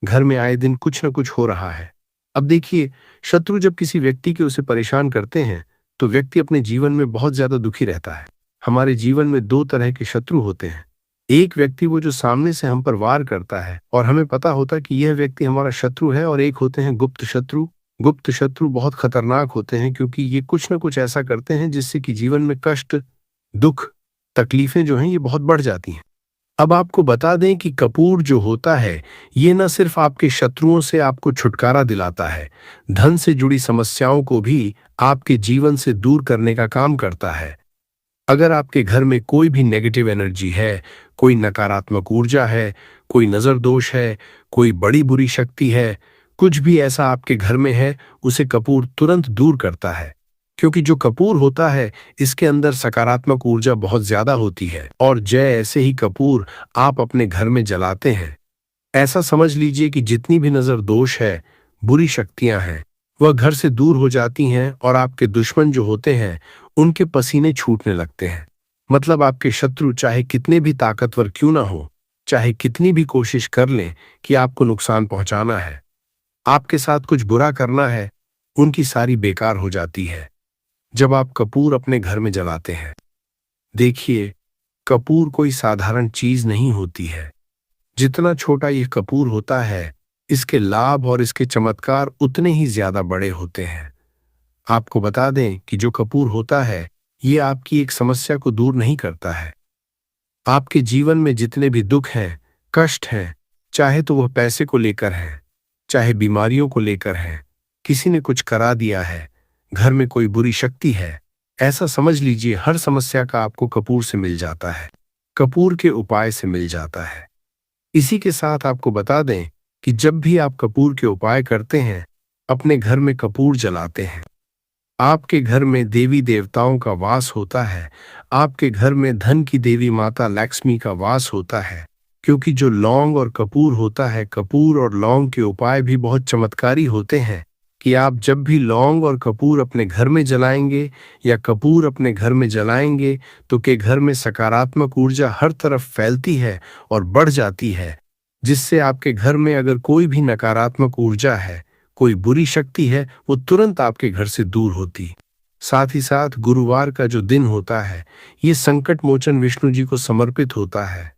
घर में आए दिन कुछ न कुछ हो रहा है। अब देखिए, शत्रु जब किसी व्यक्ति के उसे परेशान करते हैं तो व्यक्ति अपने जीवन में बहुत ज्यादा दुखी रहता है। हमारे जीवन में 2 तरह के शत्रु होते हैं। एक व्यक्ति वो जो सामने से हम पर वार करता है और हमें पता होता है कि यह व्यक्ति हमारा शत्रु है, और एक होते हैं गुप्त शत्रु। गुप्त शत्रु बहुत खतरनाक होते हैं, क्योंकि ये कुछ न कुछ ऐसा करते हैं जिससे कि जीवन में कष्ट, दुख, तकलीफें जो हैं ये बहुत बढ़ जाती हैं। अब आपको बता दें कि कपूर जो होता है ये न सिर्फ आपके शत्रुओं से आपको छुटकारा दिलाता है, धन से जुड़ी समस्याओं को भी आपके जीवन से दूर करने का काम करता है। अगर आपके घर में कोई भी नेगेटिव एनर्जी है, कोई नकारात्मक ऊर्जा है, कोई नजर दोष है, कोई बड़ी बुरी शक्ति है, कुछ भी ऐसा आपके घर में है, उसे कपूर तुरंत दूर करता है। क्योंकि जो कपूर होता है इसके अंदर सकारात्मक ऊर्जा बहुत ज्यादा होती है, और ऐसे ही कपूर आप अपने घर में जलाते हैं, ऐसा समझ लीजिए कि जितनी भी नजर दोष है, बुरी शक्तियां हैं, वह घर से दूर हो जाती हैं, और आपके दुश्मन जो होते हैं उनके पसीने छूटने लगते हैं। मतलब आपके शत्रु चाहे कितने भी ताकतवर क्यों ना हो, चाहे कितनी भी कोशिश कर लें कि आपको नुकसान पहुंचाना है, आपके साथ कुछ बुरा करना है, उनकी सारी बेकार हो जाती है जब आप कपूर अपने घर में जलाते हैं। देखिए, कपूर कोई साधारण चीज नहीं होती है। जितना छोटा यह कपूर होता है, इसके लाभ और इसके चमत्कार उतने ही ज्यादा बड़े होते हैं। आपको बता दें कि जो कपूर होता है ये आपकी एक समस्या को दूर नहीं करता है। आपके जीवन में जितने भी दुख हैं, कष्ट हैं, चाहे तो वह पैसे को लेकर है, चाहे बीमारियों को लेकर है, किसी ने कुछ करा दिया है, घर में कोई बुरी शक्ति है, ऐसा समझ लीजिए हर समस्या का आपको कपूर से मिल जाता है, कपूर के उपाय से मिल जाता है। इसी के साथ आपको बता दें कि जब भी आप कपूर के उपाय करते हैं, अपने घर में कपूर जलाते हैं, आपके घर में देवी देवताओं का वास होता है, आपके घर में धन की देवी माता लक्ष्मी का वास होता है। क्योंकि जो लौंग और कपूर होता है, कपूर और लौंग के उपाय भी बहुत चमत्कारी होते हैं कि आप जब भी लौंग और कपूर अपने घर में जलाएंगे या कपूर अपने घर में जलाएंगे तो के घर में सकारात्मक ऊर्जा हर तरफ फैलती है और बढ़ जाती है, जिससे आपके घर में अगर कोई भी नकारात्मक ऊर्जा है, कोई बुरी शक्ति है, वो तुरंत आपके घर से दूर होती। साथ ही साथ गुरुवार का जो दिन होता है, ये संकट मोचन विष्णु जी को समर्पित होता है,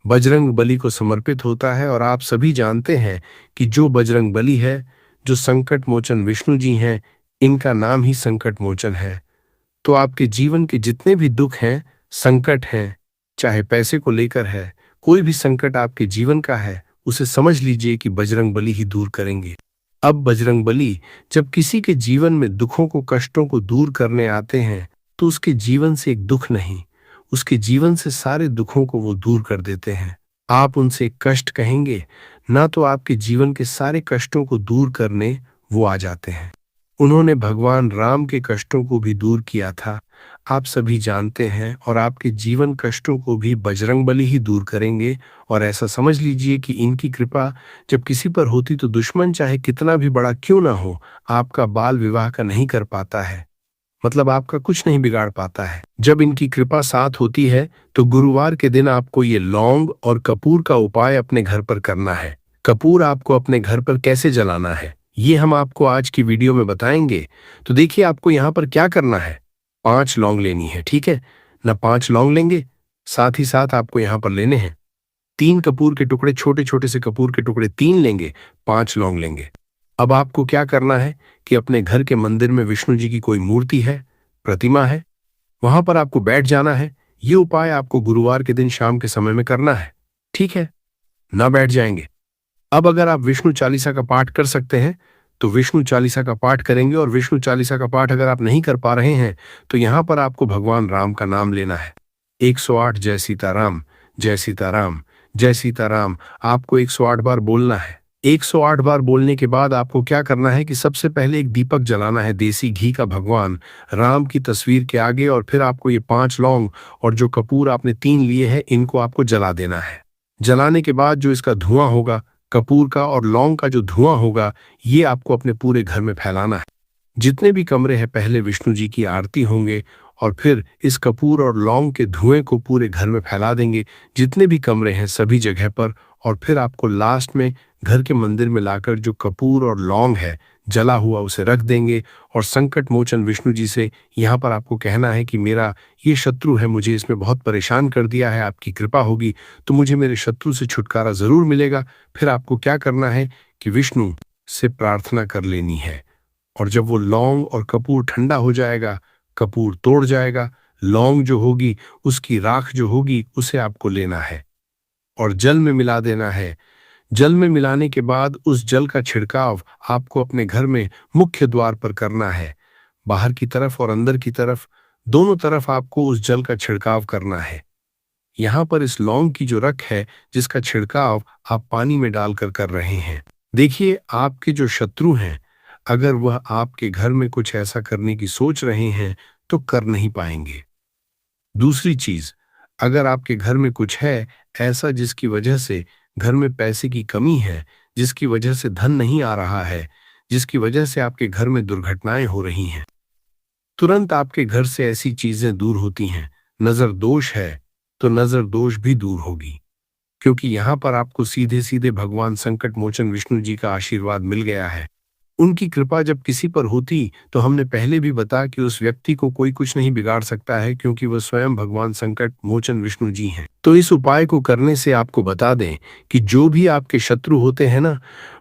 बजरंग बली को समर्पित होता है। और आप सभी जानते हैं कि जो बजरंग बली है, जो संकट मोचन विष्णु जी हैं, इनका नाम ही संकट मोचन है। तो आपके जीवन के जितने भी दुख हैं, संकट हैं, चाहे पैसे को लेकर है, कोई भी संकट आपके जीवन का है, उसे समझ लीजिए कि बजरंग बली ही दूर करेंगे। अब बजरंग बली जब किसी के जीवन में दुखों को, कष्टों को दूर करने आते हैं, तो उसके जीवन से एक दुख नहीं, उसके जीवन से सारे दुखों को वो दूर कर देते हैं। आप उनसे कष्ट कहेंगे ना, तो आपके जीवन के सारे कष्टों को दूर करने वो आ जाते हैं। उन्होंने भगवान राम के कष्टों को भी दूर किया था, आप सभी जानते हैं। और आपके जीवन कष्टों को भी बजरंग बली ही दूर करेंगे। और ऐसा समझ लीजिए कि इनकी कृपा जब किसी पर होती तो दुश्मन चाहे कितना भी बड़ा क्यों ना हो, आपका बाल विवाह का नहीं कर पाता है, मतलब आपका कुछ नहीं बिगाड़ पाता है। जब इनकी कृपा साथ होती है तो गुरुवार के दिन आपको ये लौंग और कपूर का उपाय अपने घर पर करना है। कपूर आपको अपने घर पर कैसे जलाना है, ये हम आपको आज की वीडियो में बताएंगे। तो देखिए, आपको यहाँ पर क्या करना है, 5 लौंग लेनी है, ठीक है ना। 5 लौंग लेंगे, साथ ही साथ आपको यहाँ पर लेने हैं 3 कपूर के टुकड़े, छोटे छोटे से कपूर के टुकड़े 3 लेंगे, 5 लौंग लेंगे। अब आपको क्या करना है कि अपने घर के मंदिर में विष्णु जी की कोई मूर्ति है, प्रतिमा है, वहां पर आपको बैठ जाना है। ये उपाय आपको गुरुवार के दिन शाम के समय में करना है, ठीक है ना। बैठ जाएंगे। अब अगर आप विष्णु चालीसा का पाठ कर सकते हैं तो विष्णु चालीसा का पाठ करेंगे, और विष्णु चालीसा का पाठ अगर आप नहीं कर पा रहे हैं तो यहां पर आपको भगवान राम का नाम लेना है। 108 जय सीताराम, जय सीताराम, जय सीताराम, आपको 108 बार बोलना है। 108 बार बोलने के बाद आपको क्या करना है कि सबसे पहले एक दीपक जलाना है देसी घी का भगवान राम की तस्वीर के आगे, और फिर आपको ये 5 लौंग और जो कपूर आपने 3 लिए हैं, इनको आपको जला देना है। जलाने के बाद जो इसका धुआं होगा, कपूर का और लौंग का जो धुआं होगा, ये आपको अपने पूरे घर में फैलाना है। जितने भी कमरे हैं, पहले विष्णु जी की आरती होंगे और फिर इस कपूर और लौंग के धुएं को पूरे घर में फैला देंगे, जितने भी कमरे हैं सभी जगह पर। और फिर आपको लास्ट में घर के मंदिर में लाकर जो कपूर और लौंग है जला हुआ, उसे रख देंगे। और संकट मोचन विष्णु जी से यहाँ पर आपको कहना है कि मेरा ये शत्रु है, मुझे इसमें बहुत परेशान कर दिया है, आपकी कृपा होगी तो मुझे मेरे शत्रु से छुटकारा जरूर मिलेगा। फिर आपको क्या करना है कि विष्णु से प्रार्थना कर लेनी है। और जब वो लौंग और कपूर ठंडा हो जाएगा, कपूर तोड़ जाएगा, लौंग जो होगी उसकी राख जो होगी उसे आपको लेना है और जल में मिला देना है। जल में मिलाने के बाद उस जल का छिड़काव आपको अपने घर में मुख्य द्वार पर करना है। बाहर की तरफ और अंदर की तरफ, दोनों तरफ आपको उस जल का छिड़काव करना है। यहाँ पर इस लौंग की जो रख है, जिसका छिड़काव आप पानी में डालकर कर रहे हैं। देखिए, आपके जो शत्रु हैं, अगर वह आपके घर में कुछ ऐसा करने की सोच रहे हैं तो कर नहीं पाएंगे। दूसरी चीज, अगर आपके घर में कुछ है ऐसा जिसकी वजह से घर में पैसे की कमी है, जिसकी वजह से धन नहीं आ रहा है, जिसकी वजह से आपके घर में दुर्घटनाएं हो रही हैं, तुरंत आपके घर से ऐसी चीजें दूर होती हैं। नजर दोष है तो नजर दोष भी दूर होगी, क्योंकि यहाँ पर आपको सीधे सीधे भगवान संकट मोचन विष्णु जी का आशीर्वाद मिल गया है। उनकी कृपा जब किसी पर होती तो हमने पहले भी बताया कि उस व्यक्ति को कोई कुछ नहीं बिगाड़ सकता है, क्योंकि वह स्वयं भगवान संकट मोचन विष्णु जी हैं। तो इस उपाय को करने से आपको बता दें कि जो भी आपके शत्रु होते हैं ना,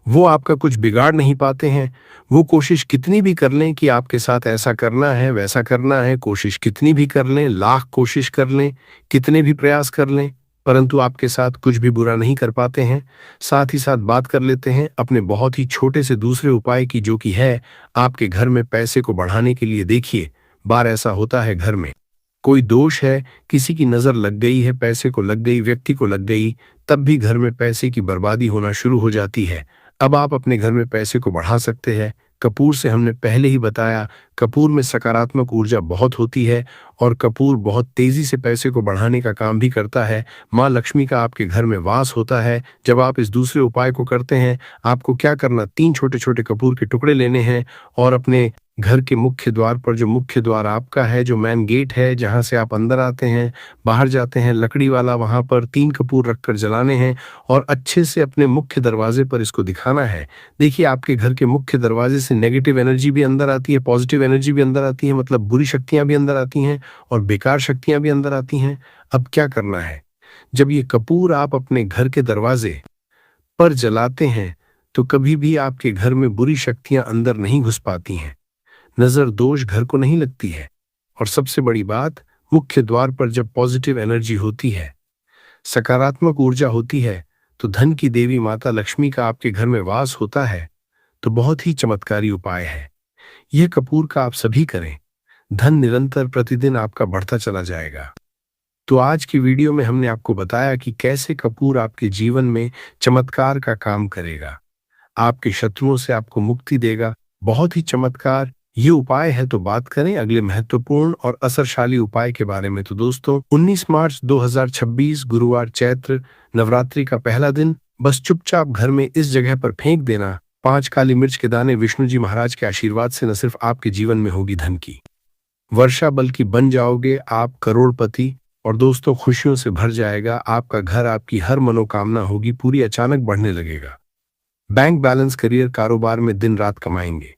वो आपका कुछ बिगाड़ नहीं पाते हैं। वो कोशिश कितनी भी कर लें कि आपके साथ ऐसा करना है, वैसा करना है, कोशिश कितनी भी कर लें, लाख कोशिश कर लें, कितने भी प्रयास कर लें, परंतु आपके साथ कुछ भी बुरा नहीं कर पाते हैं। साथ ही साथ बात कर लेते हैं अपने बहुत ही छोटे से दूसरे उपाय की, जो कि है आपके घर में पैसे को बढ़ाने के लिए। देखिए, बार ऐसा होता है घर में कोई दोष है, किसी की नजर लग गई है, पैसे को लग गई, व्यक्ति को लग गई, तब भी घर में पैसे की बर्बादी होना शुरू हो जाती है। अब आप अपने घर में पैसे को बढ़ा सकते हैं। कपूर से हमने पहले ही बताया, कपूर में सकारात्मक ऊर्जा बहुत होती है और कपूर बहुत तेजी से पैसे को बढ़ाने का काम भी करता है। माँ लक्ष्मी का आपके घर में वास होता है। जब आप इस दूसरे उपाय को करते हैं, आपको क्या करना, 3 छोटे छोटे कपूर के टुकड़े लेने हैं और अपने घर के मुख्य द्वार पर, जो मुख्य द्वार आपका है, जो मेन गेट है जहां से आप अंदर आते हैं बाहर जाते हैं, लकड़ी वाला, वहां पर 3 कपूर रखकर जलाने हैं और अच्छे से अपने मुख्य दरवाजे पर इसको दिखाना है। देखिए, आपके घर के मुख्य दरवाजे से नेगेटिव एनर्जी भी अंदर आती है, पॉजिटिव एनर्जी भी अंदर आती है, मतलब बुरी शक्तियां भी अंदर आती हैं और बेकार शक्तियां भी अंदर आती हैं। अब क्या करना है, जब ये कपूर आप अपने घर के दरवाजे पर जलाते हैं तो कभी भी आपके घर में बुरी शक्तियां अंदर नहीं घुस पाती हैं, नजर दोष घर को नहीं लगती है। और सबसे बड़ी बात, मुख्य द्वार पर जब पॉजिटिव एनर्जी होती है, सकारात्मक ऊर्जा होती है, तो धन की देवी माता लक्ष्मी का आपके घर में वास होता है। तो बहुत ही चमत्कारी उपाय है यह कपूर का, आप सभी करें। धन निरंतर प्रतिदिन आपका बढ़ता चला जाएगा। तो आज की वीडियो में हमने आपको बताया कि कैसे कपूर आपके जीवन में चमत्कार का काम करेगा, आपके शत्रुओं से आपको मुक्ति देगा। बहुत ही चमत्कार ये उपाय है। तो बात करें अगले महत्वपूर्ण और असरशाली उपाय के बारे में। तो दोस्तों, 19 मार्च 2026 गुरुवार, चैत्र नवरात्रि का पहला दिन, बस चुपचाप घर में इस जगह पर फेंक देना 5 काली मिर्च के दाने। विष्णु जी महाराज के आशीर्वाद से न सिर्फ आपके जीवन में होगी धन की वर्षा, बल्कि बन जाओगे आप करोड़पति। और दोस्तों, खुशियों से भर जाएगा आपका घर, आपकी हर मनोकामना होगी पूरी, अचानक बढ़ने लगेगा बैंक बैलेंस, करियर, कारोबार में दिन रात कमाएंगे,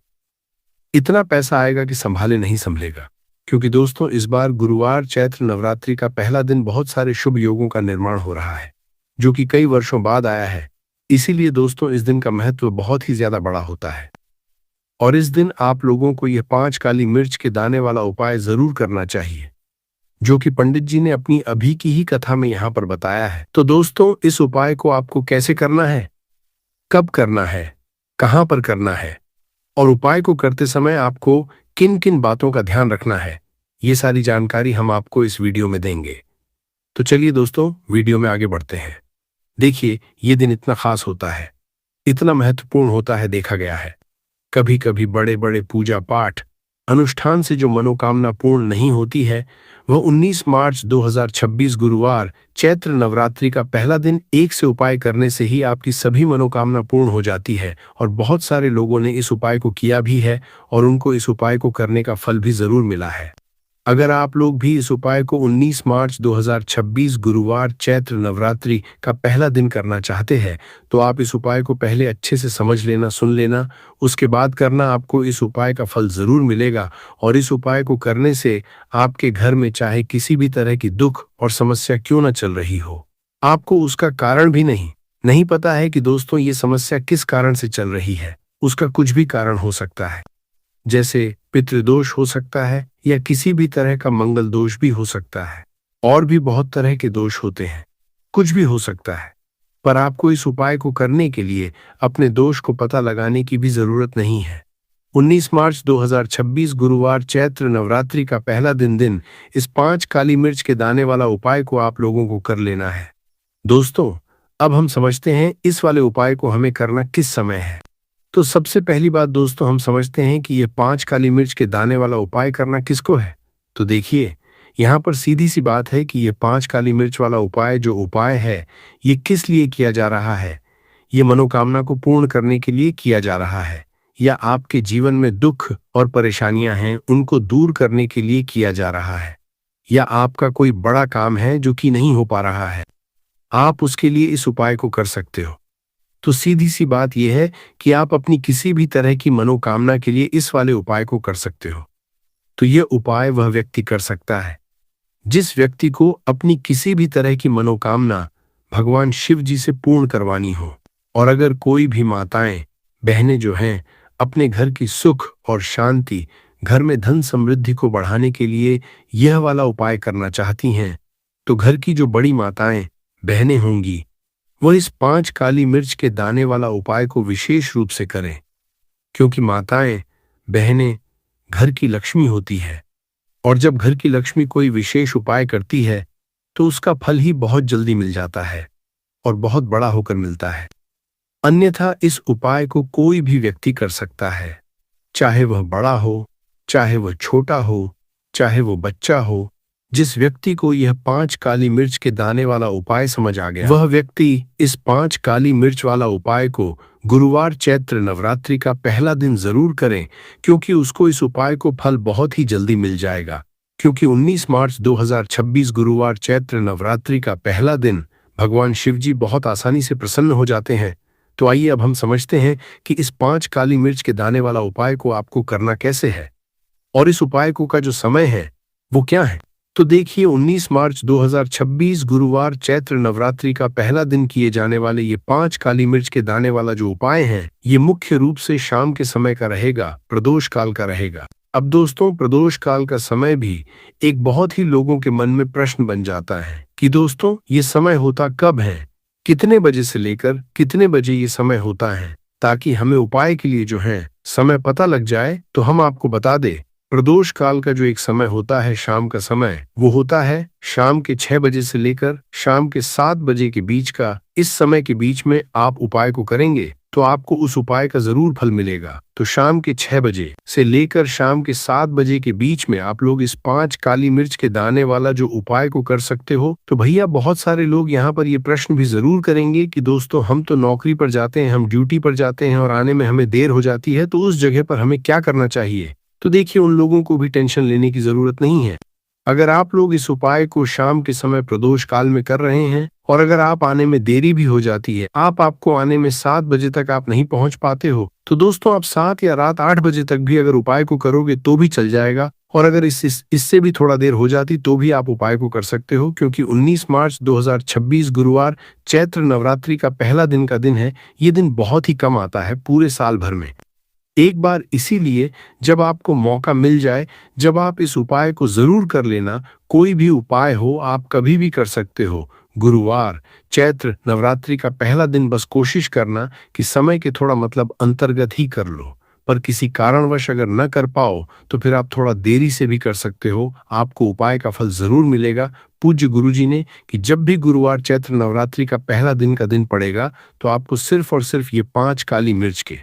इतना पैसा आएगा कि संभाले नहीं संभलेगा। क्योंकि दोस्तों, इस बार गुरुवार चैत्र नवरात्रि का पहला दिन बहुत सारे शुभ योगों का निर्माण हो रहा है, जो कि कई वर्षों बाद आया है। इसीलिए दोस्तों, इस दिन का महत्व बहुत ही ज्यादा बड़ा होता है और इस दिन आप लोगों को यह 5 काली मिर्च के दाने वाला उपाय जरूर करना चाहिए, जो कि पंडित जी ने अपनी अभी की ही कथा में यहाँ पर बताया है। तो दोस्तों, इस उपाय को आपको कैसे करना है, कब करना है, कहां पर करना है और उपाय को करते समय आपको किन किन बातों का ध्यान रखना है, ये सारी जानकारी हम आपको इस वीडियो में देंगे। तो चलिए दोस्तों, वीडियो में आगे बढ़ते हैं। देखिए, ये दिन इतना खास होता है, इतना महत्वपूर्ण होता है, देखा गया है कभी कभी बड़े बड़े पूजा पाठ अनुष्ठान से जो मनोकामना पूर्ण नहीं होती है, वह 19 मार्च 2026 गुरुवार चैत्र नवरात्रि का पहला दिन एक से उपाय करने से ही आपकी सभी मनोकामना पूर्ण हो जाती है। और बहुत सारे लोगों ने इस उपाय को किया भी है और उनको इस उपाय को करने का फल भी जरूर मिला है। अगर आप लोग भी इस उपाय को 19 मार्च 2026 गुरुवार चैत्र नवरात्रि का पहला दिन करना चाहते हैं, तो आप इस उपाय को पहले अच्छे से समझ लेना, सुन लेना, उसके बाद करना। आपको इस उपाय का फल जरूर मिलेगा और इस उपाय को करने से आपके घर में चाहे किसी भी तरह की दुख और समस्या क्यों न चल रही हो, आपको उसका कारण भी नहीं पता है कि दोस्तों ये समस्या किस कारण से चल रही है। उसका कुछ भी कारण हो सकता है, जैसे पितृदोष हो सकता है या किसी भी तरह का मंगल दोष भी हो सकता है, और भी बहुत तरह के दोष होते हैं, कुछ भी हो सकता है। पर आपको इस उपाय को करने के लिए अपने दोष को पता लगाने की भी जरूरत नहीं है। 19 मार्च 2026 गुरुवार चैत्र नवरात्रि का पहला दिन इस 5 काली मिर्च के दाने वाला उपाय को आप लोगों को कर लेना है। दोस्तों, अब हम समझते हैं इस वाले उपाय को हमें करना किस समय है। तो सबसे पहली बात दोस्तों, हम समझते हैं कि ये 5 काली मिर्च के दाने वाला उपाय करना किसको है। तो देखिए, यहाँ पर सीधी सी बात है कि ये 5 काली मिर्च वाला उपाय जो उपाय है, ये किस लिए किया जा रहा है। ये मनोकामना को पूर्ण करने के लिए किया जा रहा है, या आपके जीवन में दुख और परेशानियां हैं उनको दूर करने के लिए किया जा रहा है, या आपका कोई बड़ा काम है जो कि नहीं हो पा रहा है, आप उसके लिए इस उपाय को कर सकते हो। तो सीधी सी बात यह है कि आप अपनी किसी भी तरह की मनोकामना के लिए इस वाले उपाय को कर सकते हो। तो यह उपाय वह व्यक्ति कर सकता है जिस व्यक्ति को अपनी किसी भी तरह की मनोकामना भगवान शिव जी से पूर्ण करवानी हो। और अगर कोई भी माताएं, बहनें जो हैं, अपने घर की सुख और शांति, घर में धन समृद्धि को बढ़ाने के लिए यह वाला उपाय करना चाहती हैं, तो घर की जो बड़ी माताएं, बहनें होंगी, वह इस 5 काली मिर्च के दाने वाला उपाय को विशेष रूप से करें, क्योंकि माताएं, बहनें घर की लक्ष्मी होती है, और जब घर की लक्ष्मी कोई विशेष उपाय करती है तो उसका फल ही बहुत जल्दी मिल जाता है और बहुत बड़ा होकर मिलता है। अन्यथा इस उपाय को कोई भी व्यक्ति कर सकता है, चाहे वह बड़ा हो, चाहे वह छोटा हो, चाहे वो बच्चा हो। जिस व्यक्ति को यह 5 काली मिर्च के दाने वाला उपाय समझ आ गया, वह व्यक्ति इस 5 काली मिर्च वाला उपाय को गुरुवार चैत्र नवरात्रि का पहला दिन जरूर करें, क्योंकि उसको इस उपाय को फल बहुत ही जल्दी मिल जाएगा। क्योंकि 19 मार्च 2026 गुरुवार चैत्र नवरात्रि का पहला दिन भगवान शिव जी बहुत आसानी से प्रसन्न हो जाते हैं। तो आइए अब हम समझते हैं कि इस 5 काली मिर्च के दाने वाला उपाय को आपको करना कैसे है, और इस उपाय को का जो समय है वो क्या है। तो देखिए, 19 मार्च 2026 गुरुवार चैत्र नवरात्रि का पहला दिन किए जाने वाले ये 5 काली मिर्च के दाने वाला जो उपाय है, ये मुख्य रूप से शाम के समय का रहेगा, प्रदोष काल का रहेगा। अब दोस्तों, प्रदोष काल का समय भी एक बहुत ही लोगों के मन में प्रश्न बन जाता है कि दोस्तों ये समय होता कब है, कितने बजे से लेकर कितने बजे ये समय होता है, ताकि हमें उपाय के लिए जो है समय पता लग जाए। तो हम आपको बता दें, प्रदोष काल का जो एक समय होता है शाम का समय, वो होता है शाम के 6 बजे से लेकर शाम के 7 बजे के बीच का। इस समय के बीच में आप उपाय को करेंगे तो आपको उस उपाय का जरूर फल मिलेगा। तो शाम के 6 बजे से लेकर शाम के 7 बजे के बीच में आप लोग इस 5 काली मिर्च के दाने वाला जो उपाय को कर सकते हो। तो भैया, बहुत सारे लोग यहाँ पर ये प्रश्न भी जरूर करेंगे कि दोस्तों हम तो नौकरी पर जाते हैं, हम ड्यूटी पर जाते हैं और आने में हमें देर हो जाती है, तो उस जगह पर हमें क्या करना चाहिए। तो देखिए, उन लोगों को भी टेंशन लेने की जरूरत नहीं है। अगर आप लोग इस उपाय को शाम के समय प्रदोष काल में कर रहे हैं और अगर आप आने में देरी भी हो जाती है, आपको आने में 7 बजे तक आप नहीं पहुंच पाते हो, तो दोस्तों आप 7 या रात 8 बजे तक भी अगर उपाय को करोगे तो भी चल जाएगा। और अगर इससे भी थोड़ा देर हो जाती तो भी आप उपाय को कर सकते हो, क्योंकि 19 मार्च 2026 गुरुवार चैत्र नवरात्रि का पहला दिन का दिन है। ये दिन बहुत ही कम आता है पूरे साल भर में एक बार। इसीलिए जब आपको मौका मिल जाए, जब आप इस उपाय को जरूर कर लेना। कोई भी उपाय हो, आप कभी भी कर सकते हो। गुरुवार चैत्र नवरात्रि का पहला दिन बस कोशिश करना कि समय के थोड़ा अंतर्गत ही कर लो। पर किसी कारणवश अगर न कर पाओ तो फिर आप थोड़ा देरी से भी कर सकते हो, आपको उपाय का फल जरूर मिलेगा। पूज्य गुरुजी ने कि जब भी गुरुवार चैत्र नवरात्रि का पहला दिन का दिन पड़ेगा तो आपको सिर्फ और सिर्फ ये 5 काली मिर्च के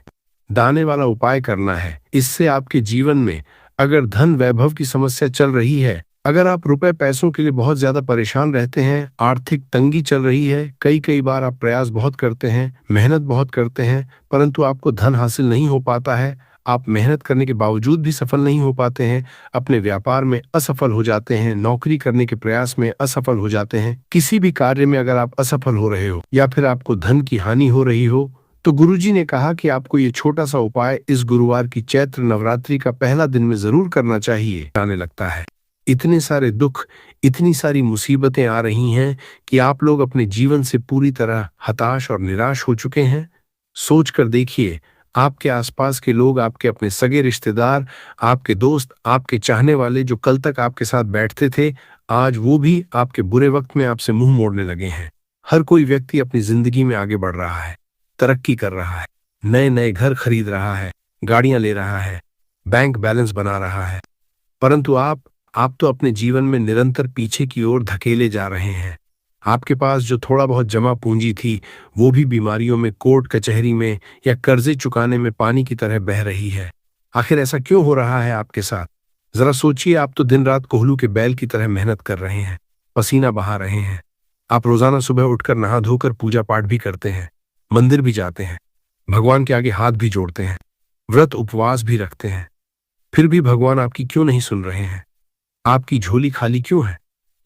दाने वाला उपाय करना है। इससे आपके जीवन में अगर धन वैभव की समस्या चल रही है, अगर आप रुपए पैसों के लिए बहुत ज्यादा परेशान रहते हैं, आर्थिक तंगी चल रही है, कई बार आप प्रयास बहुत करते हैं, मेहनत बहुत करते हैं, परंतु आपको धन हासिल नहीं हो पाता है, आप मेहनत करने के बावजूद भी सफल नहीं हो पाते हैं, अपने व्यापार में असफल हो जाते हैं, नौकरी करने के प्रयास में असफल हो जाते हैं, किसी भी कार्य में अगर आप असफल हो रहे हो या फिर आपको धन की हानि हो रही हो, तो गुरुजी ने कहा कि आपको ये छोटा सा उपाय इस गुरुवार की चैत्र नवरात्रि का पहला दिन में जरूर करना चाहिए। आने लगता है इतने सारे दुख, इतनी सारी मुसीबतें आ रही हैं कि आप लोग अपने जीवन से पूरी तरह हताश और निराश हो चुके हैं। सोच कर देखिए, आपके आसपास के लोग, आपके अपने सगे रिश्तेदार, आपके दोस्त, आपके चाहने वाले जो कल तक आपके साथ बैठते थे, आज वो भी आपके बुरे वक्त में आपसे मुंह मोड़ने लगे हैं। हर कोई व्यक्ति अपनी जिंदगी में आगे बढ़ रहा है, तरक्की कर रहा है, नए नए घर खरीद रहा है, गाड़ियां ले रहा है, बैंक बैलेंस बना रहा है, परंतु आप तो अपने जीवन में निरंतर पीछे की ओर धकेले जा रहे हैं। आपके पास जो थोड़ा बहुत जमा पूंजी थी, वो भी बीमारियों में, कोर्ट कचहरी में या कर्जे चुकाने में पानी की तरह बह रही है। आखिर ऐसा क्यों हो रहा है आपके साथ? जरा सोचिए। आप तो दिन रात कोहलू के बैल की तरह मेहनत कर रहे हैं, पसीना बहा रहे हैं। आप रोजाना सुबह उठकर नहा धोकर पूजा पाठ भी करते हैं, मंदिर भी जाते हैं, भगवान के आगे हाथ भी जोड़ते हैं, व्रत उपवास भी रखते हैं, फिर भी भगवान आपकी क्यों नहीं सुन रहे हैं? आपकी झोली खाली क्यों है?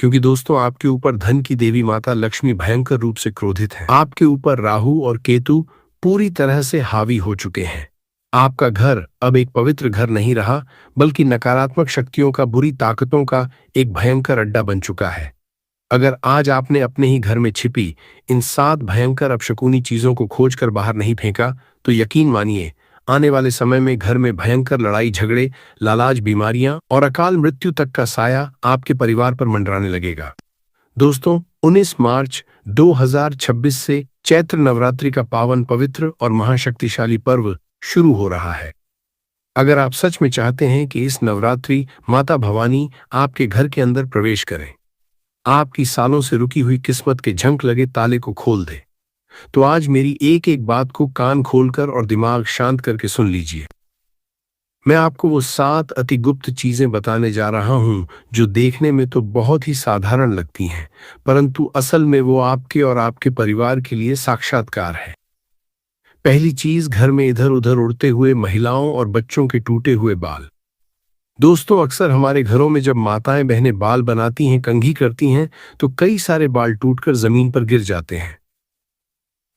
क्योंकि दोस्तों, आपके ऊपर धन की देवी माता लक्ष्मी भयंकर रूप से क्रोधित है। आपके ऊपर राहु और केतु पूरी तरह से हावी हो चुके हैं। आपका घर अब एक पवित्र घर नहीं रहा, बल्कि नकारात्मक शक्तियों का, बुरी ताकतों का एक भयंकर अड्डा बन चुका है। अगर आज आपने अपने ही घर में छिपी इन 7 भयंकर अपशकुनी चीजों को खोजकर बाहर नहीं फेंका, तो यकीन मानिए आने वाले समय में घर में भयंकर लड़ाई झगड़े, लालाज, बीमारियां और अकाल मृत्यु तक का साया आपके परिवार पर मंडराने लगेगा। दोस्तों, 19 मार्च 2026 से चैत्र नवरात्रि का पावन, पवित्र और महाशक्तिशाली पर्व शुरू हो रहा है। अगर आप सच में चाहते हैं कि इस नवरात्रि माता भवानी आपके घर के अंदर प्रवेश करें, आपकी सालों से रुकी हुई किस्मत के झंक लगे ताले को खोल दे, तो आज मेरी एक एक बात को कान खोलकर और दिमाग शांत करके सुन लीजिए। मैं आपको वो 7 अति गुप्त चीजें बताने जा रहा हूं जो देखने में तो बहुत ही साधारण लगती हैं, परंतु असल में वो आपके और आपके परिवार के लिए साक्षात्कार है। पहली चीज, घर में इधर उधर उड़ते हुए महिलाओं और बच्चों के टूटे हुए बाल। दोस्तों, अक्सर हमारे घरों में जब माताएं बहनें बाल बनाती हैं, कंघी करती हैं, तो कई सारे बाल टूटकर जमीन पर गिर जाते हैं।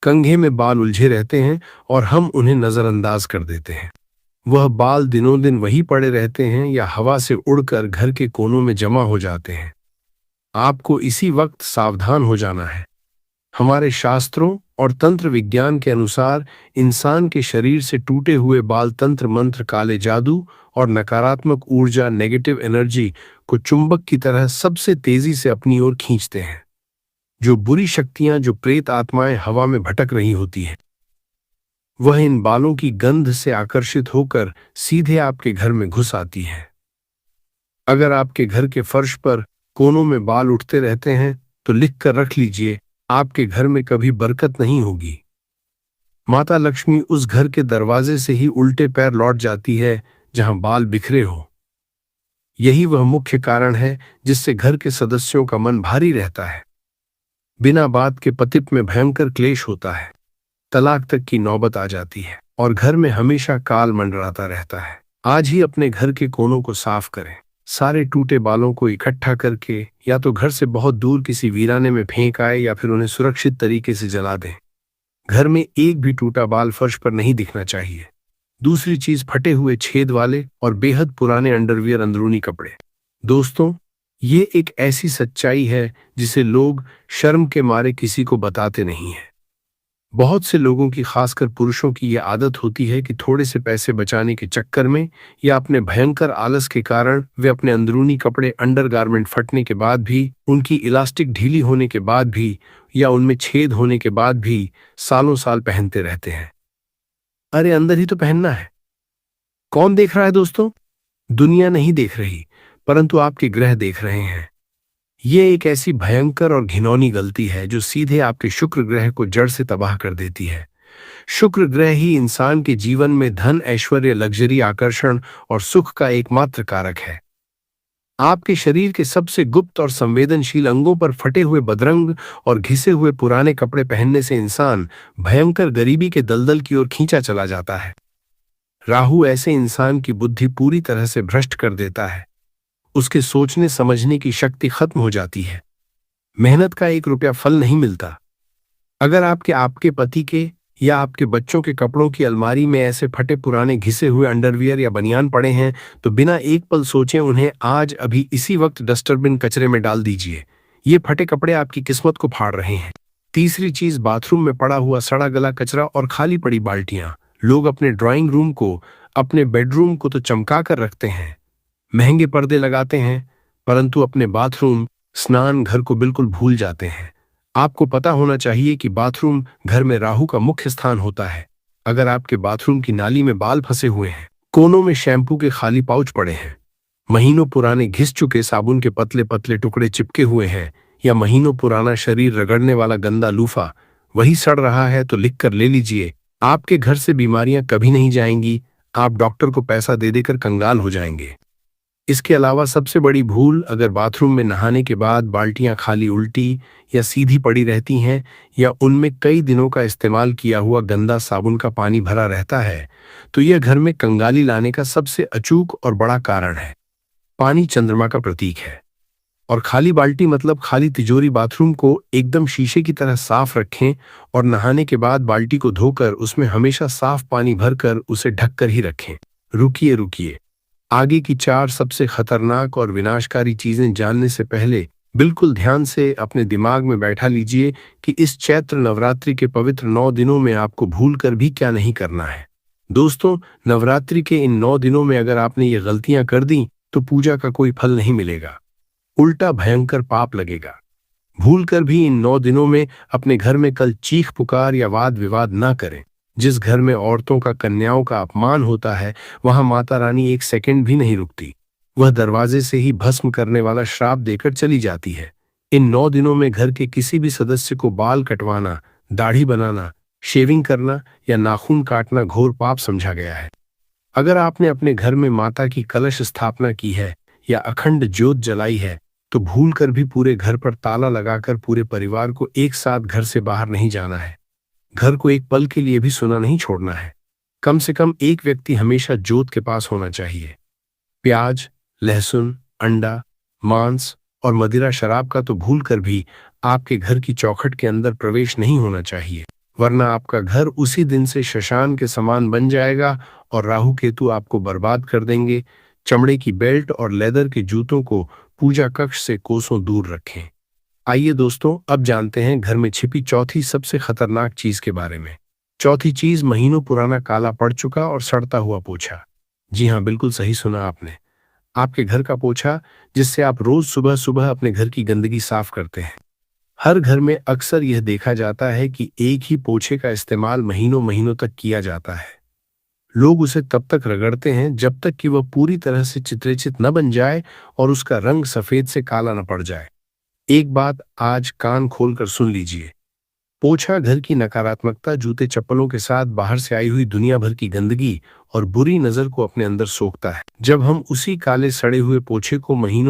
कंघे में बाल उलझे रहते हैं और हम उन्हें नजरअंदाज कर देते हैं। वह बाल दिनों दिन वहीं पड़े रहते हैं या हवा से उड़कर घर के कोनों में जमा हो जाते हैं। आपको इसी वक्त सावधान हो जाना है। हमारे शास्त्रों और तंत्र विज्ञान के अनुसार इंसान के शरीर से टूटे हुए बाल तंत्र मंत्र, काले जादू और नकारात्मक ऊर्जा, नेगेटिव एनर्जी को चुंबक की तरह सबसे तेजी से अपनी ओर खींचते हैं। जो बुरी शक्तियां, जो प्रेत आत्माएं हवा में भटक रही होती हैं, वह इन बालों की गंध से आकर्षित होकर सीधे आपके घर में घुस आती है। अगर आपके घर के फर्श पर कोनों में बाल उठते रहते हैं तो लिख कर रख लीजिए, आपके घर में कभी बरकत नहीं होगी। माता लक्ष्मी उस घर के दरवाजे से ही उल्टे पैर लौट जाती है जहां बाल बिखरे हो। यही वह मुख्य कारण है जिससे घर के सदस्यों का मन भारी रहता है। बिना बात के पति में भयंकर क्लेश होता है, तलाक तक की नौबत आ जाती है और घर में हमेशा काल मंडराता रहता है। आज ही अपने घर के कोनों को साफ करें। सारे टूटे बालों को इकट्ठा करके या तो घर से बहुत दूर किसी वीराने में फेंक आए या फिर उन्हें सुरक्षित तरीके से जला दें। घर में एक भी टूटा बाल फर्श पर नहीं दिखना चाहिए। दूसरी चीज, फटे हुए छेद वाले और बेहद पुराने अंडरवियर, अंदरूनी कपड़े। दोस्तों, ये एक ऐसी सच्चाई है जिसे लोग शर्म के मारे किसी को बताते नहीं हैं। बहुत से लोगों की, खासकर पुरुषों की, यह आदत होती है कि थोड़े से पैसे बचाने के चक्कर में या अपने भयंकर आलस के कारण वे अपने अंदरूनी कपड़े, अंडरगारमेंट फटने के बाद भी, उनकी इलास्टिक ढीली होने के बाद भी या उनमें छेद होने के बाद भी सालों साल पहनते रहते हैं। अरे, अंदर ही तो पहनना है। कौन देख रहा है दोस्तों? दुनिया नहीं देख रही, परंतु आपके ग्रह देख रहे हैं। ये एक ऐसी भयंकर और घिनौनी गलती है जो सीधे आपके शुक्र ग्रह को जड़ से तबाह कर देती है। शुक्र ग्रह ही इंसान के जीवन में धन, ऐश्वर्य, लग्जरी, आकर्षण और सुख का एकमात्र कारक है। आपके शरीर के सबसे गुप्त और संवेदनशील अंगों पर फटे हुए, बदरंग और घिसे हुए पुराने कपड़े पहनने से इंसान भयंकर गरीबी के दलदल की ओर खींचा चला जाता है। राहु ऐसे इंसान की बुद्धि पूरी तरह से भ्रष्ट कर देता है। उसके सोचने समझने की शक्ति खत्म हो जाती है। मेहनत का 1 रुपया फल नहीं मिलता। अगर आपके पति के या आपके बच्चों के कपड़ों की अलमारी में ऐसे फटे पुराने घिसे हुए अंडरवियर या बनियान पड़े हैं तो बिना एक पल सोचे उन्हें आज अभी इसी वक्त डस्टबिन, कचरे में डाल दीजिए। ये फटे कपड़े आपकी किस्मत को फाड़ रहे हैं। तीसरी चीज, बाथरूम में पड़ा हुआ सड़ा गला कचरा और खाली पड़ी बाल्टियां। लोग अपने ड्राइंग रूम को, अपने बेडरूम को तो चमका कर रखते हैं, महंगे पर्दे लगाते हैं, परंतु अपने बाथरूम, स्नान घर को बिल्कुल भूल जाते हैं। आपको पता होना चाहिए कि बाथरूम घर में राहु का मुख्य स्थान होता है। अगर आपके बाथरूम की नाली में बाल फंसे हुए हैं, कोनों में शैम्पू के खाली पाउच पड़े हैं, महीनों पुराने घिस चुके साबुन के पतले पतले टुकड़े चिपके हुए हैं या महीनों पुराना शरीर रगड़ने वाला गंदा लूफा वही सड़ रहा है, तो लिख कर ले लीजिए, आपके घर से बीमारियां कभी नहीं जाएंगी। आप डॉक्टर को पैसा दे देकर कंगाल हो जाएंगे। इसके अलावा सबसे बड़ी भूल, अगर बाथरूम में नहाने के बाद बाल्टियां खाली, उल्टी या सीधी पड़ी रहती हैं या उनमें कई दिनों का इस्तेमाल किया हुआ गंदा साबुन का पानी भरा रहता है, तो यह घर में कंगाली लाने का सबसे अचूक और बड़ा कारण है। पानी चंद्रमा का प्रतीक है और खाली बाल्टी मतलब खाली तिजोरी। बाथरूम को एकदम शीशे की तरह साफ रखें और नहाने के बाद बाल्टी को धोकर उसमें हमेशा साफ पानी भरकर उसे ढककर ही रखें। रुकिए, आगे की 4 सबसे खतरनाक और विनाशकारी चीजें जानने से पहले बिल्कुल ध्यान से अपने दिमाग में बैठा लीजिए कि इस चैत्र नवरात्रि के पवित्र 9 दिनों में आपको भूलकर भी क्या नहीं करना है। दोस्तों, नवरात्रि के इन 9 दिनों में अगर आपने ये गलतियां कर दी तो पूजा का कोई फल नहीं मिलेगा, उल्टा भयंकर पाप लगेगा। भूल कर भी इन 9 दिनों में अपने घर में कल चीख पुकार या वाद विवाद ना करें। जिस घर में औरतों का, कन्याओं का अपमान होता है, वहां माता रानी एक सेकंड भी नहीं रुकती। वह दरवाजे से ही भस्म करने वाला श्राप देकर चली जाती है। इन 9 दिनों में घर के किसी भी सदस्य को बाल कटवाना, दाढ़ी बनाना, शेविंग करना या नाखून काटना घोर पाप समझा गया है। अगर आपने अपने घर में माता की कलश स्थापना की है या अखंड ज्योत जलाई है, तो भूल कर भी पूरे घर पर ताला लगाकर पूरे परिवार को एक साथ घर से बाहर नहीं जाना है। घर को एक पल के लिए भी सुना नहीं छोड़ना है। कम से कम एक व्यक्ति हमेशा ज्योत के पास होना चाहिए। प्याज, लहसुन, अंडा, मांस और मदिरा शराब का तो भूल कर भी आपके घर की चौखट के अंदर प्रवेश नहीं होना चाहिए, वरना आपका घर उसी दिन से शशान के समान बन जाएगा और राहु केतु आपको बर्बाद कर देंगे। चमड़े की बेल्ट और लेदर के जूतों को पूजा कक्ष से कोसों दूर रखें। आइए दोस्तों, अब जानते हैं घर में छिपी चौथी सबसे खतरनाक चीज के बारे में। चौथी चीज, महीनों पुराना काला पड़ चुका और सड़ता हुआ पोछा। जी हाँ, बिल्कुल सही सुना आपने। आपके घर का पोछा, जिससे आप रोज सुबह सुबह अपने घर की गंदगी साफ करते हैं। हर घर में अक्सर यह देखा जाता है कि एक ही पोछे का इस्तेमाल महीनों महीनों तक किया जाता है। लोग उसे तब तक रगड़ते हैं जब तक कि वह पूरी तरह से चित्रिचित न बन जाए और उसका रंग सफेद से काला न पड़ जाए। एक बात आज कान खोलकर सुन लीजिए। पोछा घर की नकारात्मकता, जूते चप्पलों के साथ बाहर से आई हुई दुनिया भर की गंदगी और बुरी नजर को अपने अंदर सोखता है। जब हम उसी काले सड़े हुए पोछे को महीनों